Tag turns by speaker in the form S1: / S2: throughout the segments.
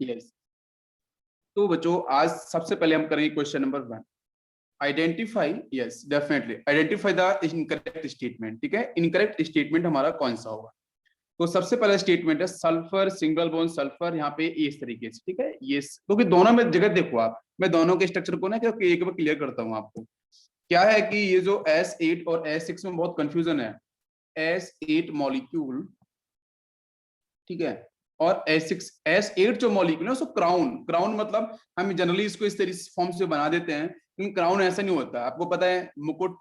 S1: Yes. तो बच्चों आज सबसे पहले हम करेंगे question number 1। Identify, yes definitely identify the incorrect statement. ठीक है, इनकरेक्ट स्टेटमेंट हमारा कौन सा होगा? तो सबसे पहला स्टेटमेंट है सल्फर सिंगल बॉन्ड सल्फर, यहाँ पे इस तरीके से। ठीक है, ये क्योंकि दोनों में जगह देखो आप, मैं दोनों के स्ट्रक्चर को ना क्योंकि एक बार क्लियर करता हूँ आपको। क्या है कि ये जो S8 और S6 में बहुत कंफ्यूजन है। S8 मॉलिक्यूल, ठीक है, और S8 जो मॉलिक्यूल है उसको क्राउन मतलब हम जनरली इसको इस तरीके फॉर्म से बना देते हैं, लेकिन क्राउन ऐसा नहीं होता। आपको पता है मुकुट,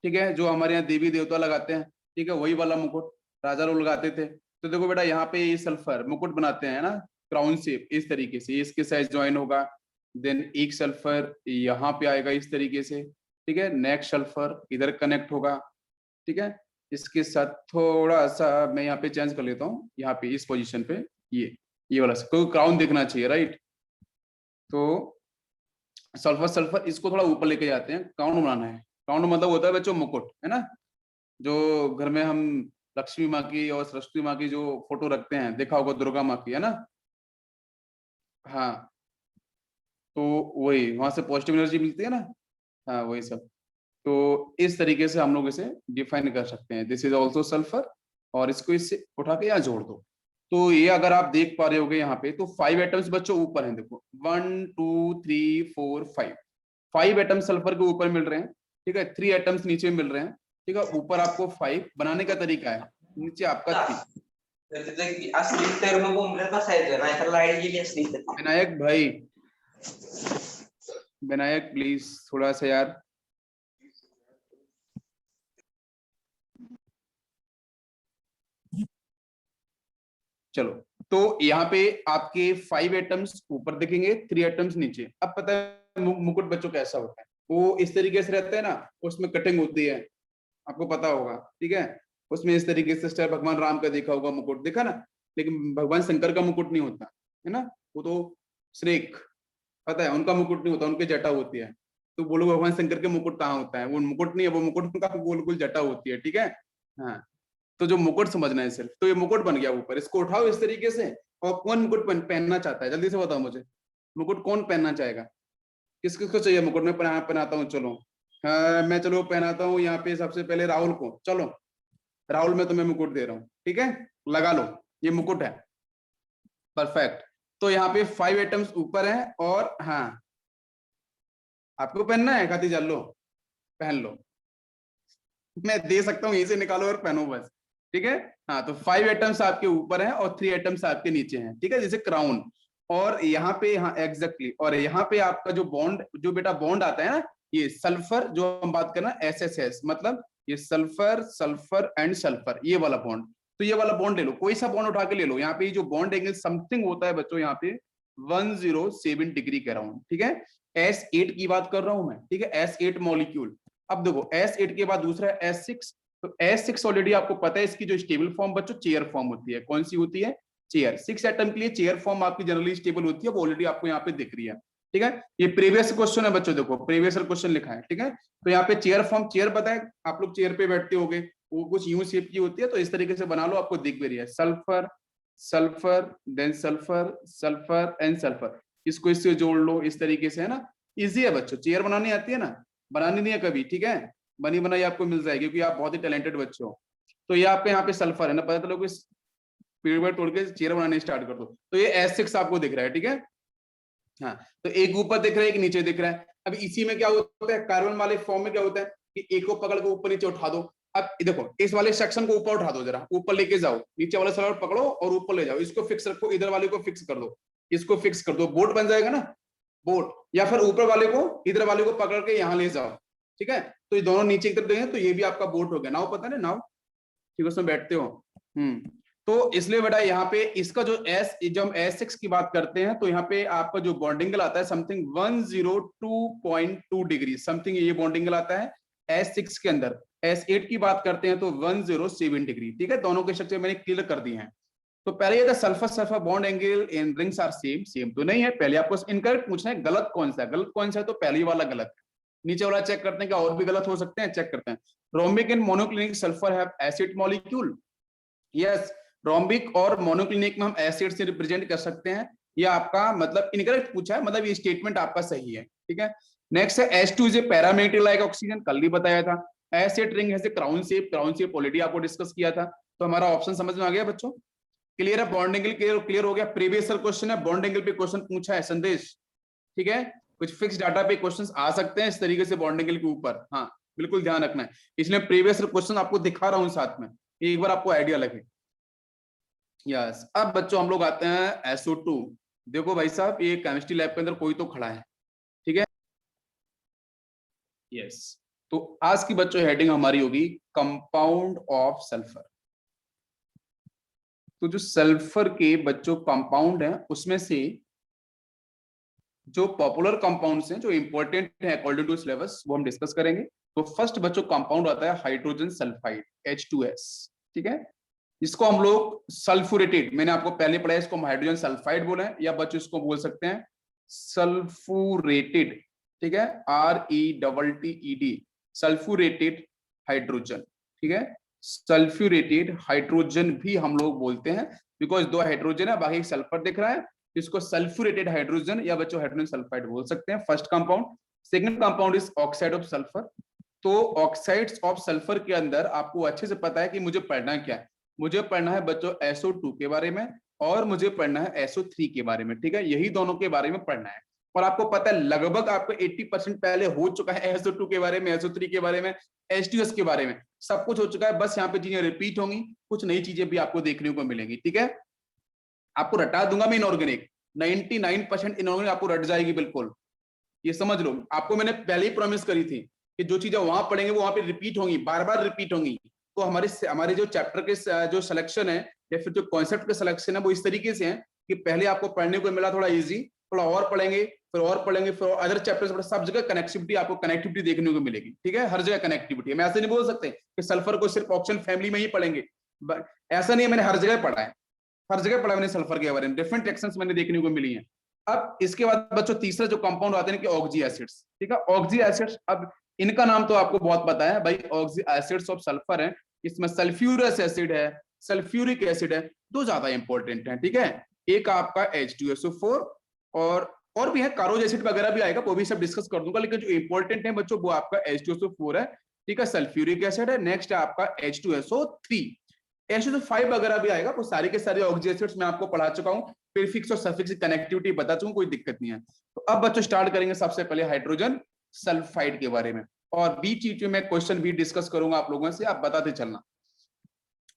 S1: ठीक है, जो हमारे यहाँ देवी देवता लगाते हैं, ठीक है, वही वाला मुकुट राजा लोग लगाते थे। तो देखो बेटा यहाँ पे ये सल्फर मुकुट बनाते हैं ना क्राउन शेप, इस तरीके से इसके साइज ज्वाइन होगा। देन एक सल्फर यहाँ पे आएगा इस तरीके से, ठीक है, नेक्स्ट सल्फर इधर कनेक्ट होगा। ठीक है, इसके साथ थोड़ा सा मैं यहाँ पे चेंज कर लेता हूँ, यहाँ पे इस पोजीशन पे ये वाला कोई क्राउन देखना चाहिए, राइट। तो सल्फर सल्फर इसको थोड़ा ऊपर लेके जाते हैं, क्राउन बनाना है। क्राउन मतलब होता है बच्चों मुकुट, है ना, जो घर में हम लक्ष्मी माँ की और सरस्वती माँ की जो फोटो रखते हैं, देखा होगा दुर्गा माँ की, है ना। हाँ, तो वही वहां से पॉजिटिव एनर्जी मिलती है ना। हाँ वही सब। तो इस तरीके से हम लोग इसे डिफाइन कर सकते हैं, दिस इज ऑल्सो सल्फर, और इसको इससे उठा के यहाँ जोड़ दो। तो ये अगर आप देख पा रहे होगे यहाँ पे, तो 5 एटम्स बच्चों ऊपर हैं, देखो 1 2 3 4 5 एटम्स सल्फर के ऊपर मिल रहे हैं। ठीक है, 3 एटम्स नीचे मिल रहे हैं। ठीक है, ऊपर आपको 5 बनाने का तरीका है, नीचे आपका 3। विनायक भाई, विनायक प्लीज थोड़ा सा यार। चलो, तो यहाँ पे आपके 5 एटम्स ऊपर दिखेंगे, 3 एटम्स नीचे। अब पता है मुकुट बच्चों कैसा होता है, वो इस तरीके से रहता है ना, उसमें कटिंग होती है, आपको पता होगा। ठीक है, उसमें इस तरीके से स्टाइल भगवान राम का देखा होगा मुकुट, देखा ना, लेकिन भगवान शंकर का मुकुट नहीं होता है ना, वो तो श्रेक, पता है उनका मुकुट नहीं होता, उनकी जटा होती है। तो बोलो भगवान शंकर के मुकुट कहाँ होता है? वो मुकुट नहीं है, वो मुकुट उनका गोल गोल जटा होती है। ठीक है, हाँ, तो जो मुकुट समझना है सिर्फ, तो ये मुकुट बन गया ऊपर, इसको उठाओ इस तरीके से। और कौन मुकुट पहनना चाहता है, जल्दी से बताओ मुझे, मुकुट कौन पहनना चाहेगा? किस किसको चाहिए मुकुट? मैं पहनाता हूँ, चलो। हाँ, मैं चलो पहनाता हूँ यहाँ पे सबसे पहले राहुल को। चलो राहुल, मैं तुम्हें मुकुट दे रहा हूँ, ठीक है, लगा लो, ये मुकुट है। परफेक्ट। तो यहाँ पे 5 एटम्स ऊपर है, और हाँ आपको पहनना है, खाती चल लो, पहन लो, मैं दे सकता हूँ, यहीं से निकालो और पहनो बस। ठीक है, हाँ, तो 5 एटम्स आपके ऊपर हैं और 3 एटम्स आपके नीचे हैं। ठीक है, जैसे क्राउन। और यहाँ पे, हाँ एग्जैक्टली, और यहाँ पे आपका जो बॉन्ड, जो बेटा बॉन्ड आता है ना, ये सल्फर जो हम बात करना SSS, मतलब ये सल्फर सल्फर एंड सल्फर, ये वाला बॉन्ड। तो ये वाला बॉन्ड ले लो, कोई सा बॉन्ड उठा के ले लो। यहाँ पे जो बॉन्ड एंगल समथिंग होता है बच्चों, यहाँ पे 107 डिग्री के अराउंड। ठीक है, S8 की बात कर रहा हूं मैं। ठीक है, S8 मॉलिक्यूल। अब देखो S8 के बाद दूसरा है S6। तो S6 ऑलरेडी आपको पता है, इसकी जो स्टेबल फॉर्म बच्चों चेयर फॉर्म होती है। कौन सी होती है? चेयर। 6 एटम के लिए चेयर फॉर्म आपकी जनरली स्टेबल होती है, वो ऑलरेडी आपको यहाँ पे दिख रही है। ठीक है, ये प्रीवियस क्वेश्चन है बच्चों, देखो प्रीवियस क्वेश्चन लिखा है। ठीक है, तो यहाँ पे चेयर फॉर्म, चेयर बताए आप लोग चेयर पे बैठते होगे, वो कुछ यूं शेप की होती है, तो इस तरीके से बना लो, आपको दिख भी रही है। Sulphur sulphur then sulphur sulphur and sulphur, इसको इससे जोड़ लो इस तरीके से, है ना। इजी है बच्चों, चेयर बनानी आती है ना, बनानी नहीं है कभी, ठीक है, बनी बनाई आपको मिल जाएगी, क्योंकि आप बहुत ही टैलेंटेड बच्चे हो। तो ये आपके यहाँ पे सल्फर है ना, पता चलो इस पेड़ पर तोड़ के चेयर बनाने स्टार्ट कर दो। तो ये S6 आपको दिख रहा है, ठीक है। हाँ, तो एक ऊपर दिख रहा है, एक नीचे दिख रहा है। अब इसी में क्या होता है, कार्बन वाले फॉर्म में क्या होता है कि एक को पकड़ के ऊपर नीचे उठा दो। अब देखो इस वाले सेक्शन को ऊपर उठा दो, जरा ऊपर लेके जाओ, नीचे वाले सल्फर पकड़ो और ऊपर ले जाओ, इसको फिक्स रखो, इधर वाले को फिक्स कर दो, इसको फिक्स कर दो, बोट बन जाएगा ना, बोट। या फिर ऊपर वाले को, इधर वाले को पकड़ के यहाँ ले जाओ, ठीक है। तो ये दोनों नीचे की तरफ देंगे, तो ये भी आपका बोट हो गया। नाव पता है ना, नाव, ठीक है, उसमें बैठते हो। तो इसलिए बेटा यहाँ पे इसका जो जब हम S6 की बात करते हैं, तो यहाँ पे आपका जो बॉन्डिंगल आता है समथिंग 102.2 डिग्री समथिंग, ये बॉन्डिंगल आता है S6 के अंदर। S8 की बात करते हैं तो 107 डिग्री। ठीक है, दोनों के स्ट्रक्चर मैंने क्लियर कर दिए हैं। तो पहले ये था sulphur sulphur bond angle in rings are same, same तो नहीं है। पहले आपको इनकरेक्ट पूछना है, गलत कौन सा है, गलत कौन सा है, तो पहले वाला गलत है। नीचे वाला चेक करते हैं क्या और भी गलत हो सकते हैं, चेक करते हैं। Rhombic and monoclinic sulphur have acid molecule. Yes, rhombic और मोनोक्लिनिक में हम एसिड से रिप्रेजेंट कर सकते हैं, ये आपका मतलब इनकरेक्ट पूछा है, मतलब ये स्टेटमेंट आपका सही है, ठीक है। नेक्स्ट है H2 is a parameter like oxygen, कल भी बताया था। एसिड रिंग है क्राउन शेप ऑलरेडी आपको डिस्कस किया था। तो हमारा ऑप्शन समझ में आ गया बच्चों, क्लियर है। बॉन्ड एंगल क्लियर हो गया। प्रीवियस क्वेश्चन है, बॉन्ड एंगल पे क्वेश्चन पूछा है संदेश, ठीक है। कुछ फिक्स डाटा पे क्वेश्चंस आ सकते हैं इस तरीके से बॉन्ड एंगल के ऊपर, हाँ बिल्कुल ध्यान रखना है। इसलिए प्रीवियस क्वेश्चन आपको दिखा रहा हूं साथ में, एक बार आपको आइडिया लगे। यस, अब बच्चों हम लोग आते हैं SO2। देखो भाई साहब, ये केमिस्ट्री लैब के अंदर कोई तो खड़ा है, ठीक है। यस, तो आज की बच्चों हेडिंग हमारी होगी कंपाउंड ऑफ सल्फर। तो जो सल्फर के बच्चों कंपाउंड है, उसमें से जो पॉपुलर कंपाउंड्स हैं, जो इंपॉर्टेंट है अकॉर्डिंग टू सिलेबस, वो हम डिस्कस करेंगे। तो फर्स्ट बच्चों कंपाउंड आता है हाइड्रोजन सल्फाइड, H2S, ठीक है। इसको हम लोग सल्फ्यूरेटेड, मैंने आपको पहले पढ़ा है, इसको हम हाइड्रोजन सल्फाइड बोले, या बच्चों इसको बोल सकते हैं सल्फ्यूरेटेड, ठीक है, RETTED, सल्फ्यूरेटेड हाइड्रोजन, ठीक है। सल्फ्यूरेटेड हाइड्रोजन भी हम लोग बोलते हैं, बिकॉज दो हाइड्रोजन है, बाकी सल्फर दिख रहा है, इसको सल्फ्यूरेटेड हाइड्रोजन या बच्चों हाइड्रोजन सल्फाइड बोल सकते हैं, first compound. Second compound is oxide of sulphur. तो ऑक्साइड्स ऑफ सल्फर के अंदर आपको अच्छे से पता है कि मुझे पढ़ना क्या है। मुझे पढ़ना है बच्चों SO2 के बारे में, और मुझे पढ़ना है SO3 के बारे में, ठीक है। यही दोनों के बारे में पढ़ना है। और आपको पता है लगभग आपको 80% पहले हो चुका है SO2 के बारे में, SO3 के बारे में, H2S के बारे में, सब कुछ हो चुका है। बस यहाँ पे चीजें रिपीट होंगी, कुछ नई चीजें भी आपको देखने को मिलेंगी, ठीक है। आपको रटा दूंगा मैं इनऑर्गेनिक, 99% इनऑर्गेनिक आपको रट जाएगी बिल्कुल, ये समझ लो। आपको मैंने पहले ही प्रॉमिस करी थी कि जो चीजें वहां पढ़ेंगे वो वहां पे रिपीट होंगी, बार बार रिपीट होंगी। तो हमारे जो चैप्टर के जो सिलेक्शन है, या फिर जो कॉन्सेप्ट के सिलेक्शन है, वो इस तरीके से है कि पहले आपको पढ़ने को मिला थोड़ा इजी, थोड़ा और पढ़ेंगे, फिर और पढ़ेंगे, फिर अदर चैप्टर्स, सब जगह कनेक्टिविटी, आपको कनेक्टिविटी देखने को मिलेगी, ठीक है। हर जगह कनेक्टिविटी है। मैं ऐसे नहीं बोल सकते कि सल्फर को सिर्फ ऑक्सीजन फैमिली में ही पढ़ेंगे, ऐसा नहीं है, मैंने हर जगह पढ़ा है, हर जगह पढ़ा मैंने सल्फर के बारे में, डिफरेंट रिएक्शंस मैंने देखने को मिली हैं। अब इसके बाद बच्चों तीसरा जो कंपाउंड आते हैं कि ऑक्सी एसिड्स, ठीक है। ऑक्सी एसिड्स, अब इनका नाम तो आपको बहुत पता है भाई, ऑक्सी एसिड्स ऑफ सल्फर है। इसमें सल्फ्यूरस एसिड है, सल्फ्यूरिक एसिड है, दो ज्यादा इंपॉर्टेंट है, ठीक है। एक आपका H2SO4, और भी है, कारोज एसिड वगैरह भी आएगा, वो भी सब डिस्कस कर दूंगा, लेकिन जो इंपॉर्टेंट है बच्चों वो आपका H2SO4 है, ठीक है। सल्फ्यूरिक एसिड है, नेक्स्ट है आपका H2SO3, H2SO5 वगैरह भी आएगा। वो सारे के सारे ऑक्सी एसिड्स मैं आपको पढ़ा चुका हूँ, प्रीफिक्स और सफिक्स की कनेक्टिविटी बता चुका हूँ, कोई दिक्कत नहीं है। तो अब बच्चों स्टार्ट करेंगे सबसे पहले हाइड्रोजन सल्फाइड के बारे में, और बीच बीच में मैं क्वेश्चन भी डिस्कस करूंगा आप लोगों से, आप बताते चलना।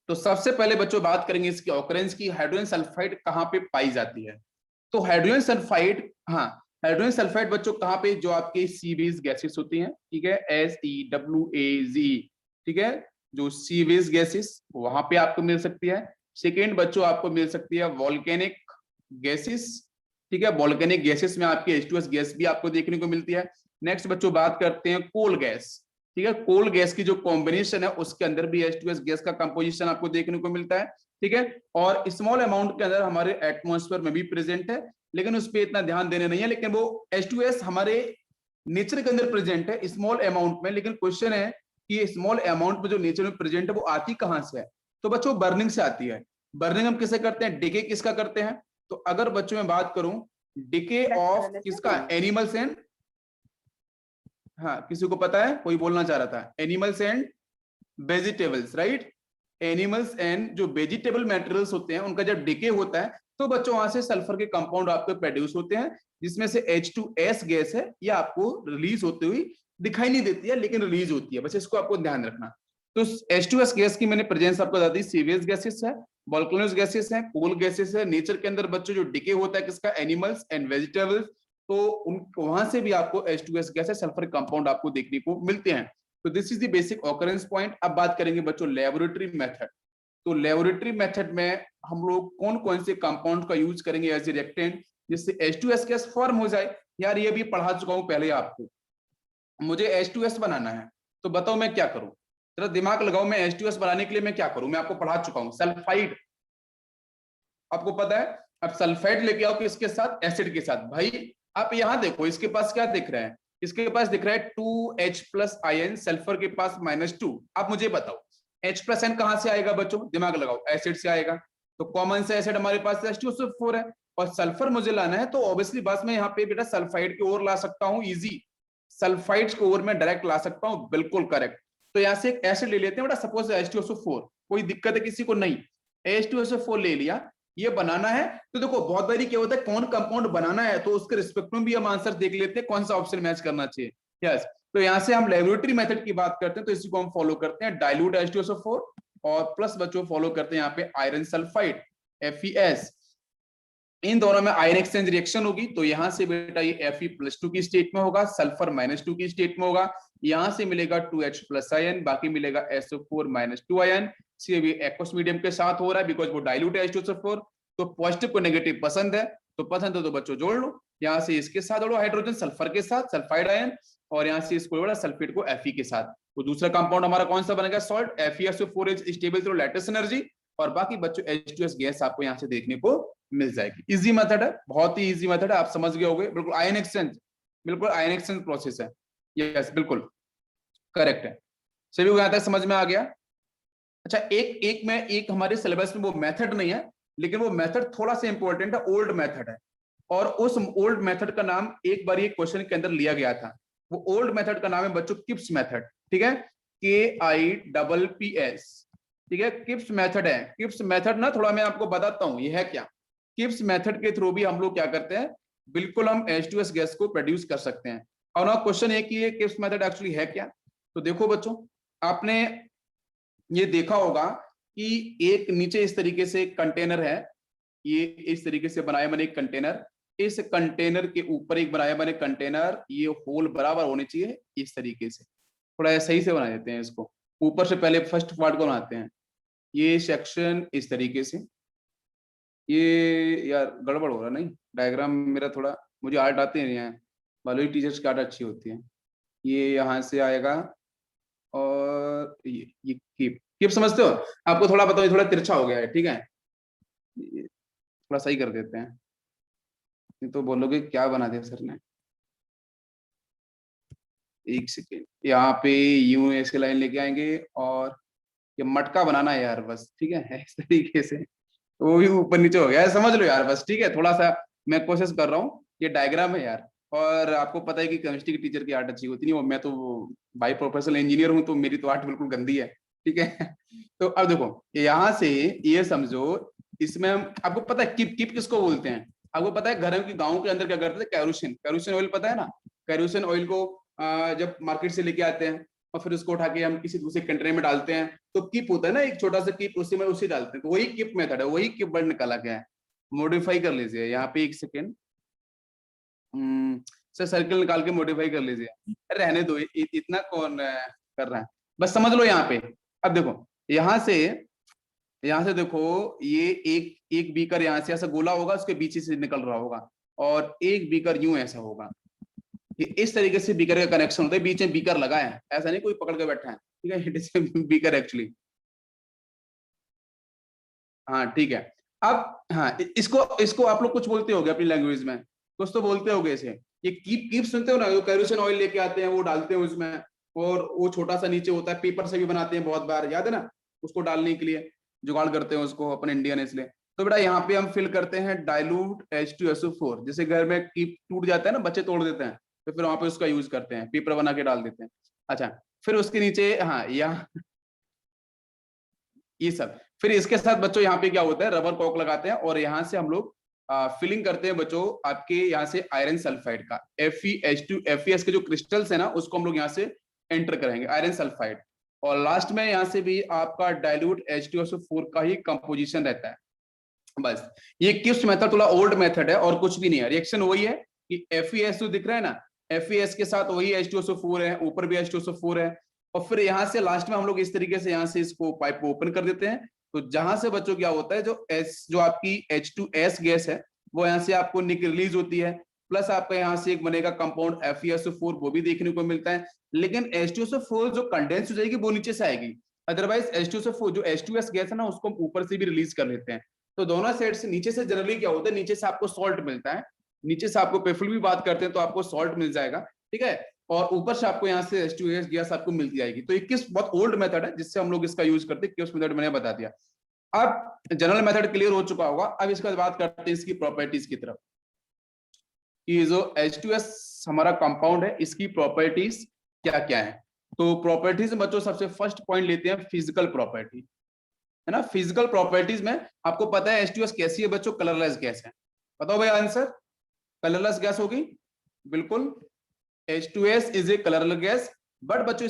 S1: तो सबसे पहले बच्चों बात करेंगे इसकी ऑकरेंस की, हाइड्रोजन सल्फाइड कहाँ पे पाई जाती है। तो हाइड्रोजन सल्फाइड, हाँ, हाइड्रोजन सल्फाइड बच्चों कहाँ पे, जो आपके सीवेज गैसेस होती हैं, ठीक है, SEWAZ, ठीक है, जो सीवेज गैसेस वहां पे आपको मिल सकती है। सेकेंड बच्चों आपको मिल सकती है वॉल्केनिक गैसेस, ठीक है, वॉल्केनिक गैसेस में आपकी H2S गैस भी आपको देखने को मिलती है। नेक्स्ट बच्चों बात करते हैं कोल गैस, ठीक है, कोल गैस की जो कॉम्बिनेशन है उसके अंदर भी H2S गैस का कंपोजिशन आपको देखने को मिलता है, ठीक है। और स्मॉल अमाउंट के अंदर हमारे एटमॉस्फेयर में भी प्रेजेंट है, लेकिन उस पर इतना ध्यान देने नहीं है, लेकिन वो H2S हमारे नेचर के अंदर प्रेजेंट है स्मॉल अमाउंट में। लेकिन क्वेश्चन है कि स्मॉल अमाउंट में जो नेचर में प्रेजेंट है वो आती कहां से है। तो बच्चों बर्निंग से आती है। बर्निंग हम किसे करते हैं, डिके किसका करते हैं। तो अगर बच्चों में बात करूं, डिके ऑफ किसका, एनिमल्स एंड, हाँ किसी को पता है, कोई बोलना चाह रहा था, animals and vegetables, right. Animals and जो वेजिटेबल मटेरियल्स होते हैं उनका जब डिके होता है तो बच्चों वहां से सल्फर के कंपाउंड आपको प्रोड्यूस होते हैं, जिसमें से H2S गैस है, ये आपको रिलीज होती हुई दिखाई नहीं देती है, लेकिन रिलीज होती है, बस इसको आपको ध्यान रखना। तो H2S गैस की मैंने प्रेजेंस आपको बता दी, सीवेज गैसेस है, वोल्केनोस गैसेस है, कोल गैसेस है। नेचर के अंदर बच्चों जो डिके होता है किसका, एनिमल्स एंड वेजिटेबल्स, तो उन वहां से भी आपको H2S गैस है, सल्फर कंपाउंड आपको देखने को मिलते हैं। तो this is the basic occurrence point. अब बात करेंगे बच्चों लेबोरेटरी मेथड। तो लेबोरेटरी मेथड में हम लोग कौन कौन से कंपाउंड का यूज करेंगे एज ए रिएक्टेंट, जिससे H2S गैस फॉर्म हो जाए। यार ये भी पढ़ा चुका हूं पहले आपको, मुझे H2S बनाना है, तो बताओ मैं क्या करूं, जरा दिमाग लगाओ, मैं H2S बनाने के लिए मैं क्या करूं। मैं आपको पढ़ा चुका हूं सल्फाइड, आपको पता है। अब सल्फाइड लेके आओ किसके साथ, एसिड के साथ। भाई आप यहां देखो, इसके पास क्या दिख रहा है, इसके पास दिख रहा है 2H+ आयन, सल्फर के पास -2। आप मुझे बताओ H+N कहां से आएगा बच्चों, दिमाग लगाओ, एसिड से आएगा। तो कॉमन से एसिड हमारे पास H2SO4 है, और सल्फर मुझे लाना है, तो ऑब्वियसली बस मैं यहाँ पे बेटा सल्फाइड की ओर ला सकता हूँ, इजी, सल्फाइड्स को ओर में डायरेक्ट ला सकता हूँ, बिल्कुल करेक्ट। तो यहाँ से एक एसिड ले लेते हैं बेटा, सपोज H2SO4, कोई दिक्कत है किसी को? नहीं, H2SO4 ले लिया, ये बनाना है। तो देखो बहुत बारी क्या होता है, कौन कंपाउंड बनाना है तो उसके रिस्पेक्ट में भी हम आंसर देख लेते हैं कौन सा ऑप्शन मैच करना चाहिए। यस, तो यहाँ से हम लेबोरेटरी मेथड की बात करते हैं, तो इसी को हम फॉलो करते हैं, डाइल्यूट H2SO4 और प्लस बच्चों फॉलो करते हैं यहाँ पे आयरन सल्फाइड FeS। इन दोनों में आयन एक्सचेंज रिएक्शन होगी, तो यहां से बेटा ये Fe+2 की स्टेट में होगा, सल्फर -2 की स्टेट में होगा, यहां से मिलेगा 2H+ आयन, बाकी मिलेगा SO4 -2 आयन। ये भी एक्वस मीडियम के साथ हो रहा है बिकॉज वो डाइल्यूट है H2SO4, तो पॉजिटिव को नेगेटिव पसंद है, तो पसंद है तो बच्चों जोड़ लो, यहाँ से इसके साथ जोड़ो हाइड्रोजन सल्फर के साथ सल्फाइड आयन, और यहाँ से इसको जोड़ा सल्फेट को Fe के साथ। तो दूसरा कंपाउंड हमारा कौन सा बनेगा? Salt FeSO4 is stable through lattice energy, और बाकी बच्चों H2S गैस आपको यहाँ से देखने को मिल जाएगी। इजी मेथड है, बहुत ही इजी मेथड है, आप समझ गए होंगे, बिल्कुल आयन एक्सचेंज, बिल्कुल आयन एक्सचेंज प्रोसेस है। यस बिल्कुल करेक्ट है, सभी को यहाँ तक समझ में आ गया? अच्छा, एक हमारे सिलेबस में वो मेथड नहीं है, लेकिन वो मेथड थोड़ा सा इंपॉर्टेंट है, ओल्ड मेथड है, और उस ओल्ड मेथड का नाम एक बार ये क्वेश्चन के अंदर लिया गया था। वो ओल्ड मेथड का नाम है बच्चों किप्स मेथड, ठीक है, KIPPS, ठीक है, किप्स मेथड है। किप्स मेथड ना थोड़ा मैं आपको बताता हूँ ये है क्या। किप्स मेथड के थ्रू भी हम लोग क्या करते हैं, बिल्कुल हम H2S गैस को प्रोड्यूस कर सकते हैं। और ना क्वेश्चन एक ही है, किप्स मेथड एक्चुअली है क्या? तो देखो बच्चों, आपने ये देखा होगा कि एक नीचे इस तरीके से कंटेनर है, ये इस तरीके से बनाया बने कंटेनर, इस कंटेनर के ऊपर एक बनाया बने कंटेनर, ये होल बराबर होने चाहिए इस तरीके से, थोड़ा सही से बना देते हैं इसको। ऊपर से पहले फर्स्ट पार्ट को बनाते हैं, ये सेक्शन इस तरीके से, ये यार गड़बड़ हो रहा नहीं, डायग्राम मेरा थोड़ा, मुझे आर्ट आते नहीं है, वालों ही टीचर्स की आर्ट अच्छी होती है। ये यहाँ से आएगा, और ये कीप समझते हो? आपको थोड़ा बताओ, ये थोड़ा तिरछा हो गया है, ठीक है, थोड़ा सही कर देते हैं, नहीं तो बोलोगे क्या बना दिया सर ने। एक सेकेंड, यहाँ पे यूं ऐसे लाइन लेके आएंगे, और ये मटका बनाना है यार बस, ठीक है इस तरीके से, वो भी ऊपर नीचे हो गया है, समझ लो यार बस, ठीक है, थोड़ा सा मैं कोशिश कर रहा हूँ, ये डायग्राम है यार। और आपको पता है कि केमिस्ट्री के टीचर की आर्ट अच्छी होती नहीं, और मैं तो बाई प्रोफेशनल इंजीनियर हूँ, तो मेरी तो आर्ट बिल्कुल गंदी है, ठीक है तो अब देखो यहाँ से ये समझो, इसमें हम, आपको पता है किप किप किसको बोलते हैं? आपको पता है घरों की गाँव के अंदर क्या करते थे, कैरोसिन, कैरोसिन ऑयल पता है ना? कैरोसिन ऑयल को जब मार्केट से लेके आते हैं और फिर उसको उठा के हम किसी दूसरे कंटेनर में डालते हैं, तो किप होता है ना एक छोटा सा किप, उसी में उसी डालते हैं, तो वही किप मेथड है, वही किप वर्ड निकाला गया है। मॉडिफाई कर लीजिए यहाँ पे, एक सेकेंड सर, सर्कल निकाल के मॉडिफाई कर लीजिए, रहने दो, इतना कौन कर रहा है, बस समझ लो यहाँ पे। अब देखो यहाँ से देखो, ये एक बीकर यहाँ से ऐसा गोला होगा, उसके बीच से निकल रहा होगा, और एक बीकर यूं ऐसा होगा, ये इस तरीके से बीकर का कनेक्शन होता है, बीच में बीकर लगा है, ऐसा नहीं कोई पकड़ के बैठा है, ठीक है, इट इज बीकर एक्चुअली। हाँ ठीक है, अब हाँ, इसको इसको आप लोग कुछ बोलते होगे अपनी लैंग्वेज में, कुछ तो बोलते होगे इसे, ये कीप सुनते हो ना, जो कैरोसिन ऑयल लेके आते हैं वो डालते हैं उसमें, और वो छोटा सा नीचे होता है, पेपर से भी बनाते हैं बहुत बार, याद है ना, उसको डालने के लिए जुगाड़ करते हैं उसको, अपन इंडियन इसलिए। तो बेटा यहाँ पे हम फिल करते हैं डाइल्यूट H2SO4, जैसे घर में कीप टूट जाता है ना, बच्चे तोड़ देते हैं, तो फिर वहां पे उसका यूज करते हैं, पेपर बना के डाल देते हैं। अच्छा, फिर उसके नीचे हाँ यहाँ ये सब, फिर इसके साथ बच्चों यहाँ पे क्या होता है, रबर कॉक लगाते हैं, और यहाँ से हम लोग फिलिंग करते हैं बच्चों, आपके यहाँ से आयरन सल्फाइड का FeH2 FeS के जो क्रिस्टल्स है ना, उसको हम लोग यहाँ से एंटर करेंगे, आयरन सल्फाइड, और लास्ट में यहाँ से भी आपका डाइल्यूट H2SO4 का ही कंपोजिशन रहता है। बस ये किप्स मेथड थोड़ा ओल्ड मेथड है, और कुछ भी नहीं है, रिएक्शन वही है कि FeS दिख रहा है ना, FeS के साथ वही H2SO4 है, ऊपर भी H2SO4 है, और फिर यहाँ से लास्ट में हम लोग इस तरीके से यहाँ से इसको पाइप को ओपन कर देते हैं, तो जहां से बच्चों क्या होता है, जो आपकी H2S गैस है वो यहाँ से आपको रिलीज होती है, प्लस आपका यहाँ से एक बनेगा कंपाउंड FeSO4, वो भी देखने को मिलता है, लेकिन H2SO4 जो कंडेंस हो जाएगी वो नीचे से आएगी, अदरवाइज H2SO4 जो H2S गैस है ना, उसको हम ऊपर से भी रिलीज कर लेते हैं। तो दोनों साइड से, नीचे से जनरली क्या होता है, नीचे से आपको सॉल्ट मिलता है, नीचे से आपको पेफुल भी बात करते हैं तो आपको सॉल्ट मिल जाएगा, ठीक है, और ऊपर से आपको यहाँ से H2S गैस आपको मिलती जाएगी। तो 21 बहुत ओल्ड मेथड है जिससे हम लोग इसका यूज करते हैं, किप्स मेथड मैंने बता दिया। अब जनरल मेथड क्लियर हो चुका होगा, अब इसके बाद बात करते हैं इसकी प्रॉपर्टीज की तरफ। ये जो H2S हमारा कंपाउंड है, इसकी प्रॉपर्टीज क्या क्या है। तो प्रॉपर्टीज में बच्चों सबसे फर्स्ट पॉइंट लेते हैं फिजिकल प्रॉपर्टी, है ना। फिजिकल प्रॉपर्टीज में आपको पता है H2S कैसी है बच्चों, कलरलेस गैस है। बताओ भाई आंसर, कलरलेस गैस होगी, बिल्कुल। H2S is a colourless gas, but बच्चों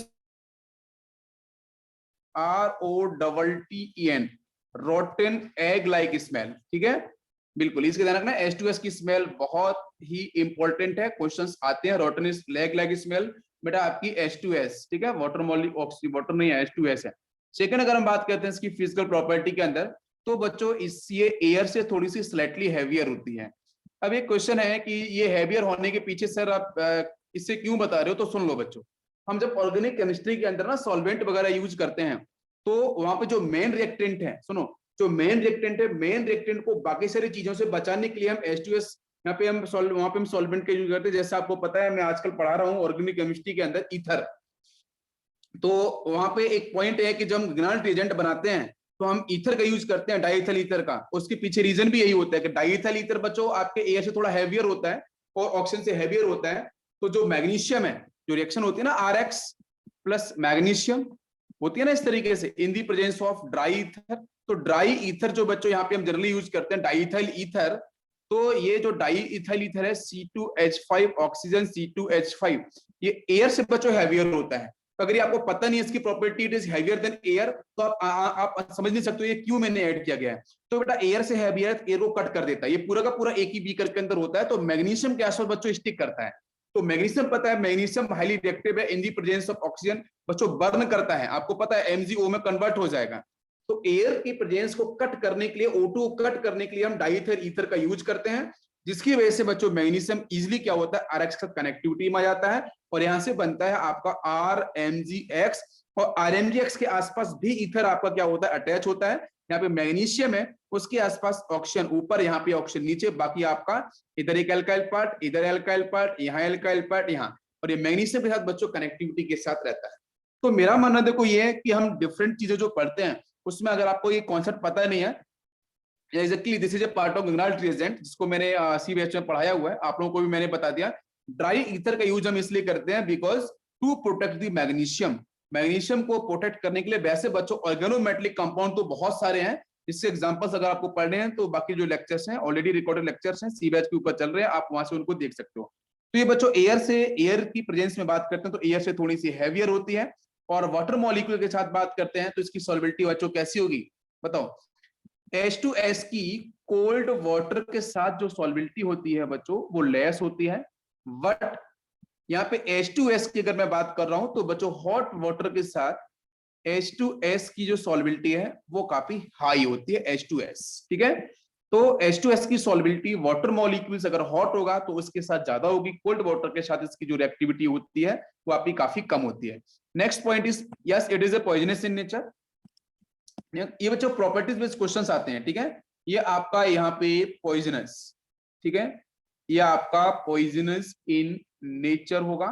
S1: ROTTEN, rotten egg like smell, ठीक है, बिल्कुल इसके ध्यान रखना। H2S की स्मेल बहुत ही इंपॉर्टेंट है, क्वेश्चंस आते हैं। Rotten is egg like smell बेटा आपकी H2S, ठीक है, वाटर मॉलिक्यूल, वाटर नहीं है, H2S है। सेकंड अगर हम बात करते हैं इसकी फिजिकल प्रॉपर्टी के अंदर, तो बच्चों ये एयर से थोड़ी सी स्लाइटली हैवियर होती है। अब एक क्वेश्चन है कि ये हैवियर होने के पीछे सर आप इससे क्यों बता रहे हो, तो सुन लो बच्चों। हम जब ऑर्गेनिक केमिस्ट्री के अंदर ना सॉल्वेंट वगैरह यूज करते हैं, तो वहां पे जो मेन रिएक्टेंट है, सुनो, जो मेन रिएक्टेंट है, मेन रिएक्टेंट को बाकी सारी चीजों से बचाने के लिए हम H2S यहाँ पे हम वहां पे हम सॉल्वेंट का यूज करते हैं। जैसे आपको पता है, मैं आजकल पढ़ा रहा हूँ ऑर्गेनिक केमिस्ट्री के अंदर ईथर, तो वहां पे एक पॉइंट है कि जब हम ग्रेनाइट रिएजेंट बनाते हैं तो हम ईथर का यूज करते हैं, डाईथल ईथर का। उसके पीछे रीजन भी यही होता है कि डाईथल ईथर बच्चों आपके एयर से थोड़ा हैवियर होता है और ऑक्सीजन से हैवियर होता है। तो जो मैग्नीशियम है, जो रिएक्शन होती है ना RX प्लस मैग्नीशियम होती है ना, इस तरीके से in the presence of dry ether. तो ड्राई ईथर जो बच्चों यहाँ पे हम जनरली यूज करते हैं डाईथल ईथर, तो ये जो डाई इथाइल ईथर है C2H5 ऑक्सीजन C2H5, ये एयर से बच्चों हैवियर होता है। तो अगर ये आपको पता नहीं है इसकी property, it is heavier than air, तो आप समझ नहीं सकते ये क्यों मैंने ऐड किया गया है। तो बेटा एयर से हैवियर, एयर को कट कर देता है, ये पूरा का पूरा एक ही बीकर के अंदर होता है। तो मैग्नीशियम के आसपास बच्चों स्टिक करता है। तो मैग्नीशियम पता है, मैग्नीशियम हाईली रिएक्टिव है इन दी प्रेजेंस ऑफ ऑक्सीजन, बच्चों बर्न करता है, आपको पता है MgO में कन्वर्ट हो जाएगा। तो एयर की प्रेजेंस को कट करने के लिए, O2 कट करने के लिए हम डाईथर ईथर का यूज करते हैं, जिसकी वजह से बच्चों मैग्नीशियम इजीली क्या होता है, RX का कनेक्टिविटी में आ जाता है और यहां से बनता है आपका RMgX। और RMgX के आसपास भी ईथर आपका क्या होता है, अटैच होता है। यहाँ पे मैग्नीशियम है, उसके आसपास ऑक्सीजन ऊपर, यहाँ पे ऑक्सीजन नीचे, बाकी आपका इधर एक एल्काइल पार्ट, इधर एल्काइल पार्ट, यहाँ एल्काइल पार्ट, यहाँ, और ये मैग्नीशियम के साथ बच्चों कनेक्टिविटी के साथ रहता है। तो मेरा मानना देखो ये है कि हम डिफरेंट चीजें जो पढ़ते हैं उसमें अगर आपको ये कॉन्सेप्ट पता नहीं है, exactly this is a part of granite reagent, जिसको मैंने सी बैच में पढ़ाया हुआ है, आप लोगों को भी मैंने बता दिया। ड्राई ईथर का यूज हम इसलिए करते हैं because to protect the magnesium, magnesium को प्रोटेक्ट करने के लिए। वैसे बच्चों ऑर्गेनोमेटेलिक कंपाउंड तो बहुत सारे हैं, इससे एग्जांपल्स अगर आपको पढ़ने हैं तो बाकी जो लेक्चर्स हैं ऑलरेडी रिकॉर्डेड लेक्चर्स हैं, सी बैच के ऊपर चल रहे हैं, आप वहां से उनको देख सकते हो। तो ये बच्चों एयर से, एयर की प्रेजेंस में बात करते हैं तो एयर से थोड़ी सी हैवियर होती है। और वाटर मॉलिक्यूल के साथ बात करते हैं तो इसकी सॉल्बिलिटी बच्चों कैसी होगी, बताओ। H2S की कोल्ड वाटर के साथ जो सॉल्बिलिटी होती है बच्चों वो लेस होती है, बट यहाँ पे H2S की अगर मैं बात कर रहा हूं तो बच्चों हॉट वाटर के साथ H2S की जो सॉल्बिलिटी है वो काफी हाई होती है H2S, ठीक है। तो H2S की सॉल्बिलिटी वाटर मॉलिक्यूल्स अगर हॉट होगा तो उसके साथ ज्यादा होगी, कोल्ड वाटर के साथ इसकी जो रिएक्टिविटी होती है वो आपकी काफी कम होती है। Next point is yes it is a poisonous in nature. ये बच्चों प्रॉपर्टीज बेस्ड क्वेश्चंस आते हैं, ठीक है। ये आपका यहाँ पे पॉइजनस, ठीक है, ये आपका पॉइजनस इन नेचर होगा,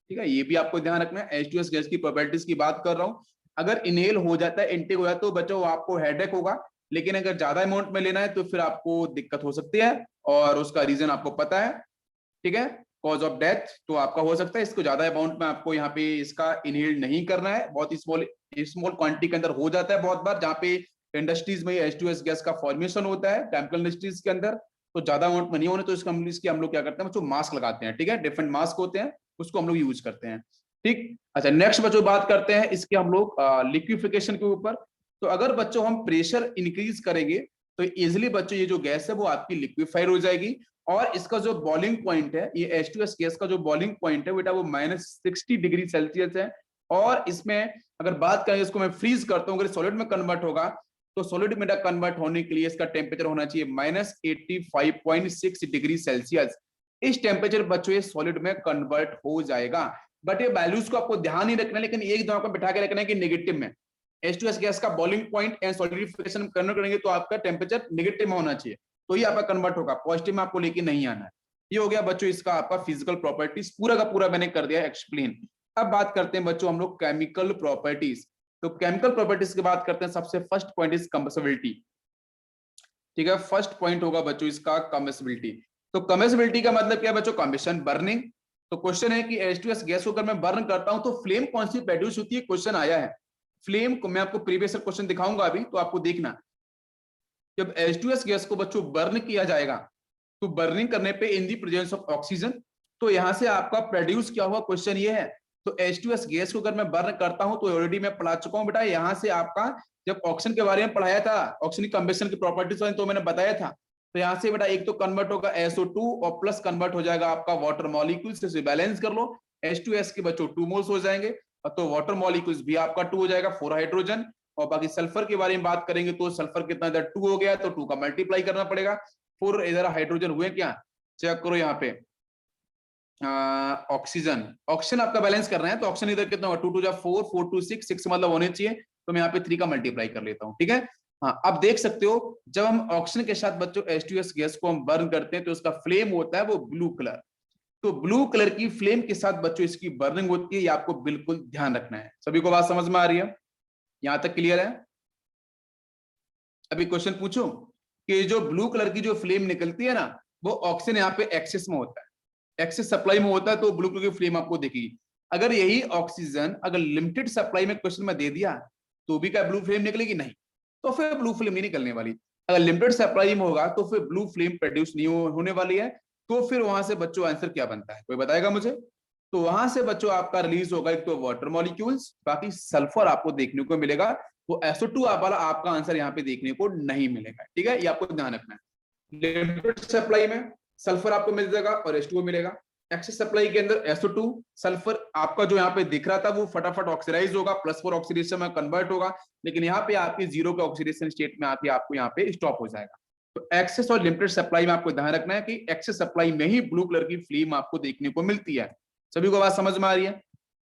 S1: ठीक है, ये भी आपको ध्यान रखना है। H2S गैस की प्रॉपर्टीज की बात कर रहा हूं, अगर इनहेल हो जाता है, इनटेक हो जाता है तो बच्चों आपको हेडेक होगा, लेकिन अगर ज्यादा अमाउंट में लेना है तो फिर आपको दिक्कत हो सकती है, और उसका रीजन आपको पता है, ठीक है, कॉज ऑफ डेथ। तो आपका हो सकता है इसको ज्यादा अमाउंट में आपको यहाँ पे इसका इनहेल नहीं करना है, बहुत स्मॉल स्मॉल क्वांटिटी के अंदर हो जाता है बहुत बार, जहाँ पे इंडस्ट्रीज में H2S गैस का फॉर्मेशन होता है केमिकल इंडस्ट्रीज के अंदर, तो ज्यादा अमाउंट में नहीं होने तो इसकी हम लोग क्या करते हैं बच्चों, मास्क लगाते हैं, ठीक है, डिफरेंट मास्क होते हैं, उसको हम लोग यूज करते हैं, ठीक। अच्छा नेक्स्ट बच्चों बात करते हैं इसके हम लोग लिक्विफिकेशन के ऊपर। तो अगर बच्चों हम प्रेशर इंक्रीज करेंगे तो इजिली बच्चों ये जो गैस है वो आपकी लिक्विफाइड हो जाएगी, और इसका जो बॉइलिंग पॉइंट है, ये H2S गैस का जो बॉइलिंग पॉइंट है बेटा वो -60 डिग्री सेल्सियस है। और इसमें अगर बात करें, इसको मैं फ्रीज करता हूँ, अगर सॉलिड में कन्वर्ट होगा तो सॉलिड में कन्वर्ट होने के लिए इसका टेम्परेचर होना चाहिए -85.6 डिग्री सेल्सियस। इस टेम्परेचर बच्चों ये सॉलिड में कन्वर्ट हो जाएगा। बट ये वैल्यूज को आपको ध्यान नहीं रखना, लेकिन एक दो आपको बिठा के रखना है कि नेगेटिव में H2S गैस का boiling point and solidification convert करेंगे तो आपका टेम्परेचर नेगेटिव में होना चाहिए, तो ये आपका कन्वर्ट होगा, पॉजिटिव में आपको लेके नहीं आना है। ये हो गया बच्चों इसका आपका फिजिकल प्रॉपर्टीज, पूरा का पूरा मैंने कर दिया एक्सप्लेन। अब बात करते हैं बच्चों हम लोग केमिकल प्रॉपर्टीज। तो केमिकल प्रॉपर्टीज की बात करते हैं, सबसे फर्स्ट पॉइंट इज कंबस्टिबिलिटी। ठीक है, फर्स्ट पॉइंट होगा बच्चों इसका कंबस्टिबिलिटी। तो कंबस्टिबिलिटी का मतलब क्या है बच्चों? Combustion, burning. तो क्वेश्चन है कि H2S गैस को अगर मैं बर्न करता हूं तो फ्लेम कौन सी प्रोड्यूस होती है, क्वेश्चन आया है। फ्लेम को मैं आपको प्रीवियस क्वेश्चन दिखाऊंगा अभी, तो आपको देखना, जब H2S गैस को बच्चों बर्न किया जाएगा तो बर्निंग करने पे इन दी प्रेजेंस ऑफ ऑक्सीजन, तो यहां से आपका प्रोड्यूस क्या हुआ, क्वेश्चन ये है। तो H2S गैस को अगर मैं बर्न करता हूं तो ऑलरेडी मैं पढ़ा चुका हूं बेटा, यहां से आपका जब ऑक्सीजन के बारे में पढ़ाया था, ऑक्सीजन कंबेशन की प्रॉपर्टीज तो मैंने बताया था। तो यहां से बेटा एक तो कन्वर्ट होगा SO2 और प्लस कन्वर्ट हो जाएगा आपका वाटर मॉलिक्यूल्स, से बैलेंस कर लो। H2S के बच्चों 2 मोल्स हो जाएंगे, तो वाटर मॉलिक्यूल्स भी आपका 2 हो जाएगा, 4 हाइड्रोजन। और बाकी सल्फर के बारे में बात करेंगे तो सल्फर कितना इधर 2 हो गया, तो 2 का मल्टीप्लाई करना पड़ेगा। 4 इधर हाइड्रोजन हुए क्या, चेक करो यहाँ पे। ऑक्सीजन, ऑक्सीजन आपका बैलेंस कर रहे हैं, तो ऑक्सीजन इधर कितना होगा, 2 2 जा 4, 4 2 6, 6 मतलब होने चाहिए, तो मैं यहाँ पे 3 का मल्टीप्लाई कर लेता हूँ। ठीक है, हाँ अब देख सकते हो जब हम ऑक्सीजन के साथ बच्चों H2S गैस को हम बर्न करते हैं तो उसका फ्लेम होता है वो ब्लू कलर। तो ब्लू कलर की फ्लेम के साथ बच्चों इसकी बर्निंग होती है, ये आपको बिल्कुल ध्यान रखना है। सभी को बात समझ में आ रही है, यहां तक क्लियर है? अभी क्वेश्चन पूछूं कि जो ब्लू कलर की जो फ्लेम निकलती है ना, वो ऑक्सीजन यहाँ पे एक्सेस में होता है, एक्सेस सप्लाई में होता है, तो ब्लू कलर की फ्लेम आपको दिखेगी। अगर यही ऑक्सीजन अगर लिमिटेड सप्लाई में क्वेश्चन में दे दिया तो भी क्या ब्लू फ्लेम निकलेगी? नहीं, तो फिर ब्लू फ्लेम नहीं निकलने वाली। अगर लिमिटेड सप्लाई में होगा तो फिर ब्लू फ्लेम प्रोड्यूस नहीं होने वाली है। तो फिर वहां से बच्चों आंसर क्या बनता है, कोई बताएगा मुझे? तो वहां से बच्चों आपका रिलीज होगा एक तो वाटर मॉलिक्यूल्स, बाकी सल्फर आपको देखने को मिलेगा, वो SO2 वाला आपका आंसर यहाँ पे देखने को नहीं मिलेगा। ठीक है, ये आपको ध्यान रखना है। लिमिटेड सप्लाई में सल्फर आपको मिल जाएगा और H2O मिलेगा। एक्सेस सप्लाई के अंदर SO2 सल्फर आपका जो यहाँ पे दिख रहा था वो फटाफट ऑक्सीडाइज होगा, +4 ऑक्सीडेशन में कन्वर्ट होगा, लेकिन यहाँ पे आपकी 0 के ऑक्सीडेशन स्टेट में आके आपको यहाँ पे स्टॉप हो जाएगा। तो एक्सेस और लिमिटेड सप्लाई में आपको ध्यान रखना है कि एक्सेस सप्लाई में ही ब्लू कलर की फ्लेम आपको देखने को मिलती है। सभी को बात समझ में आ रही है?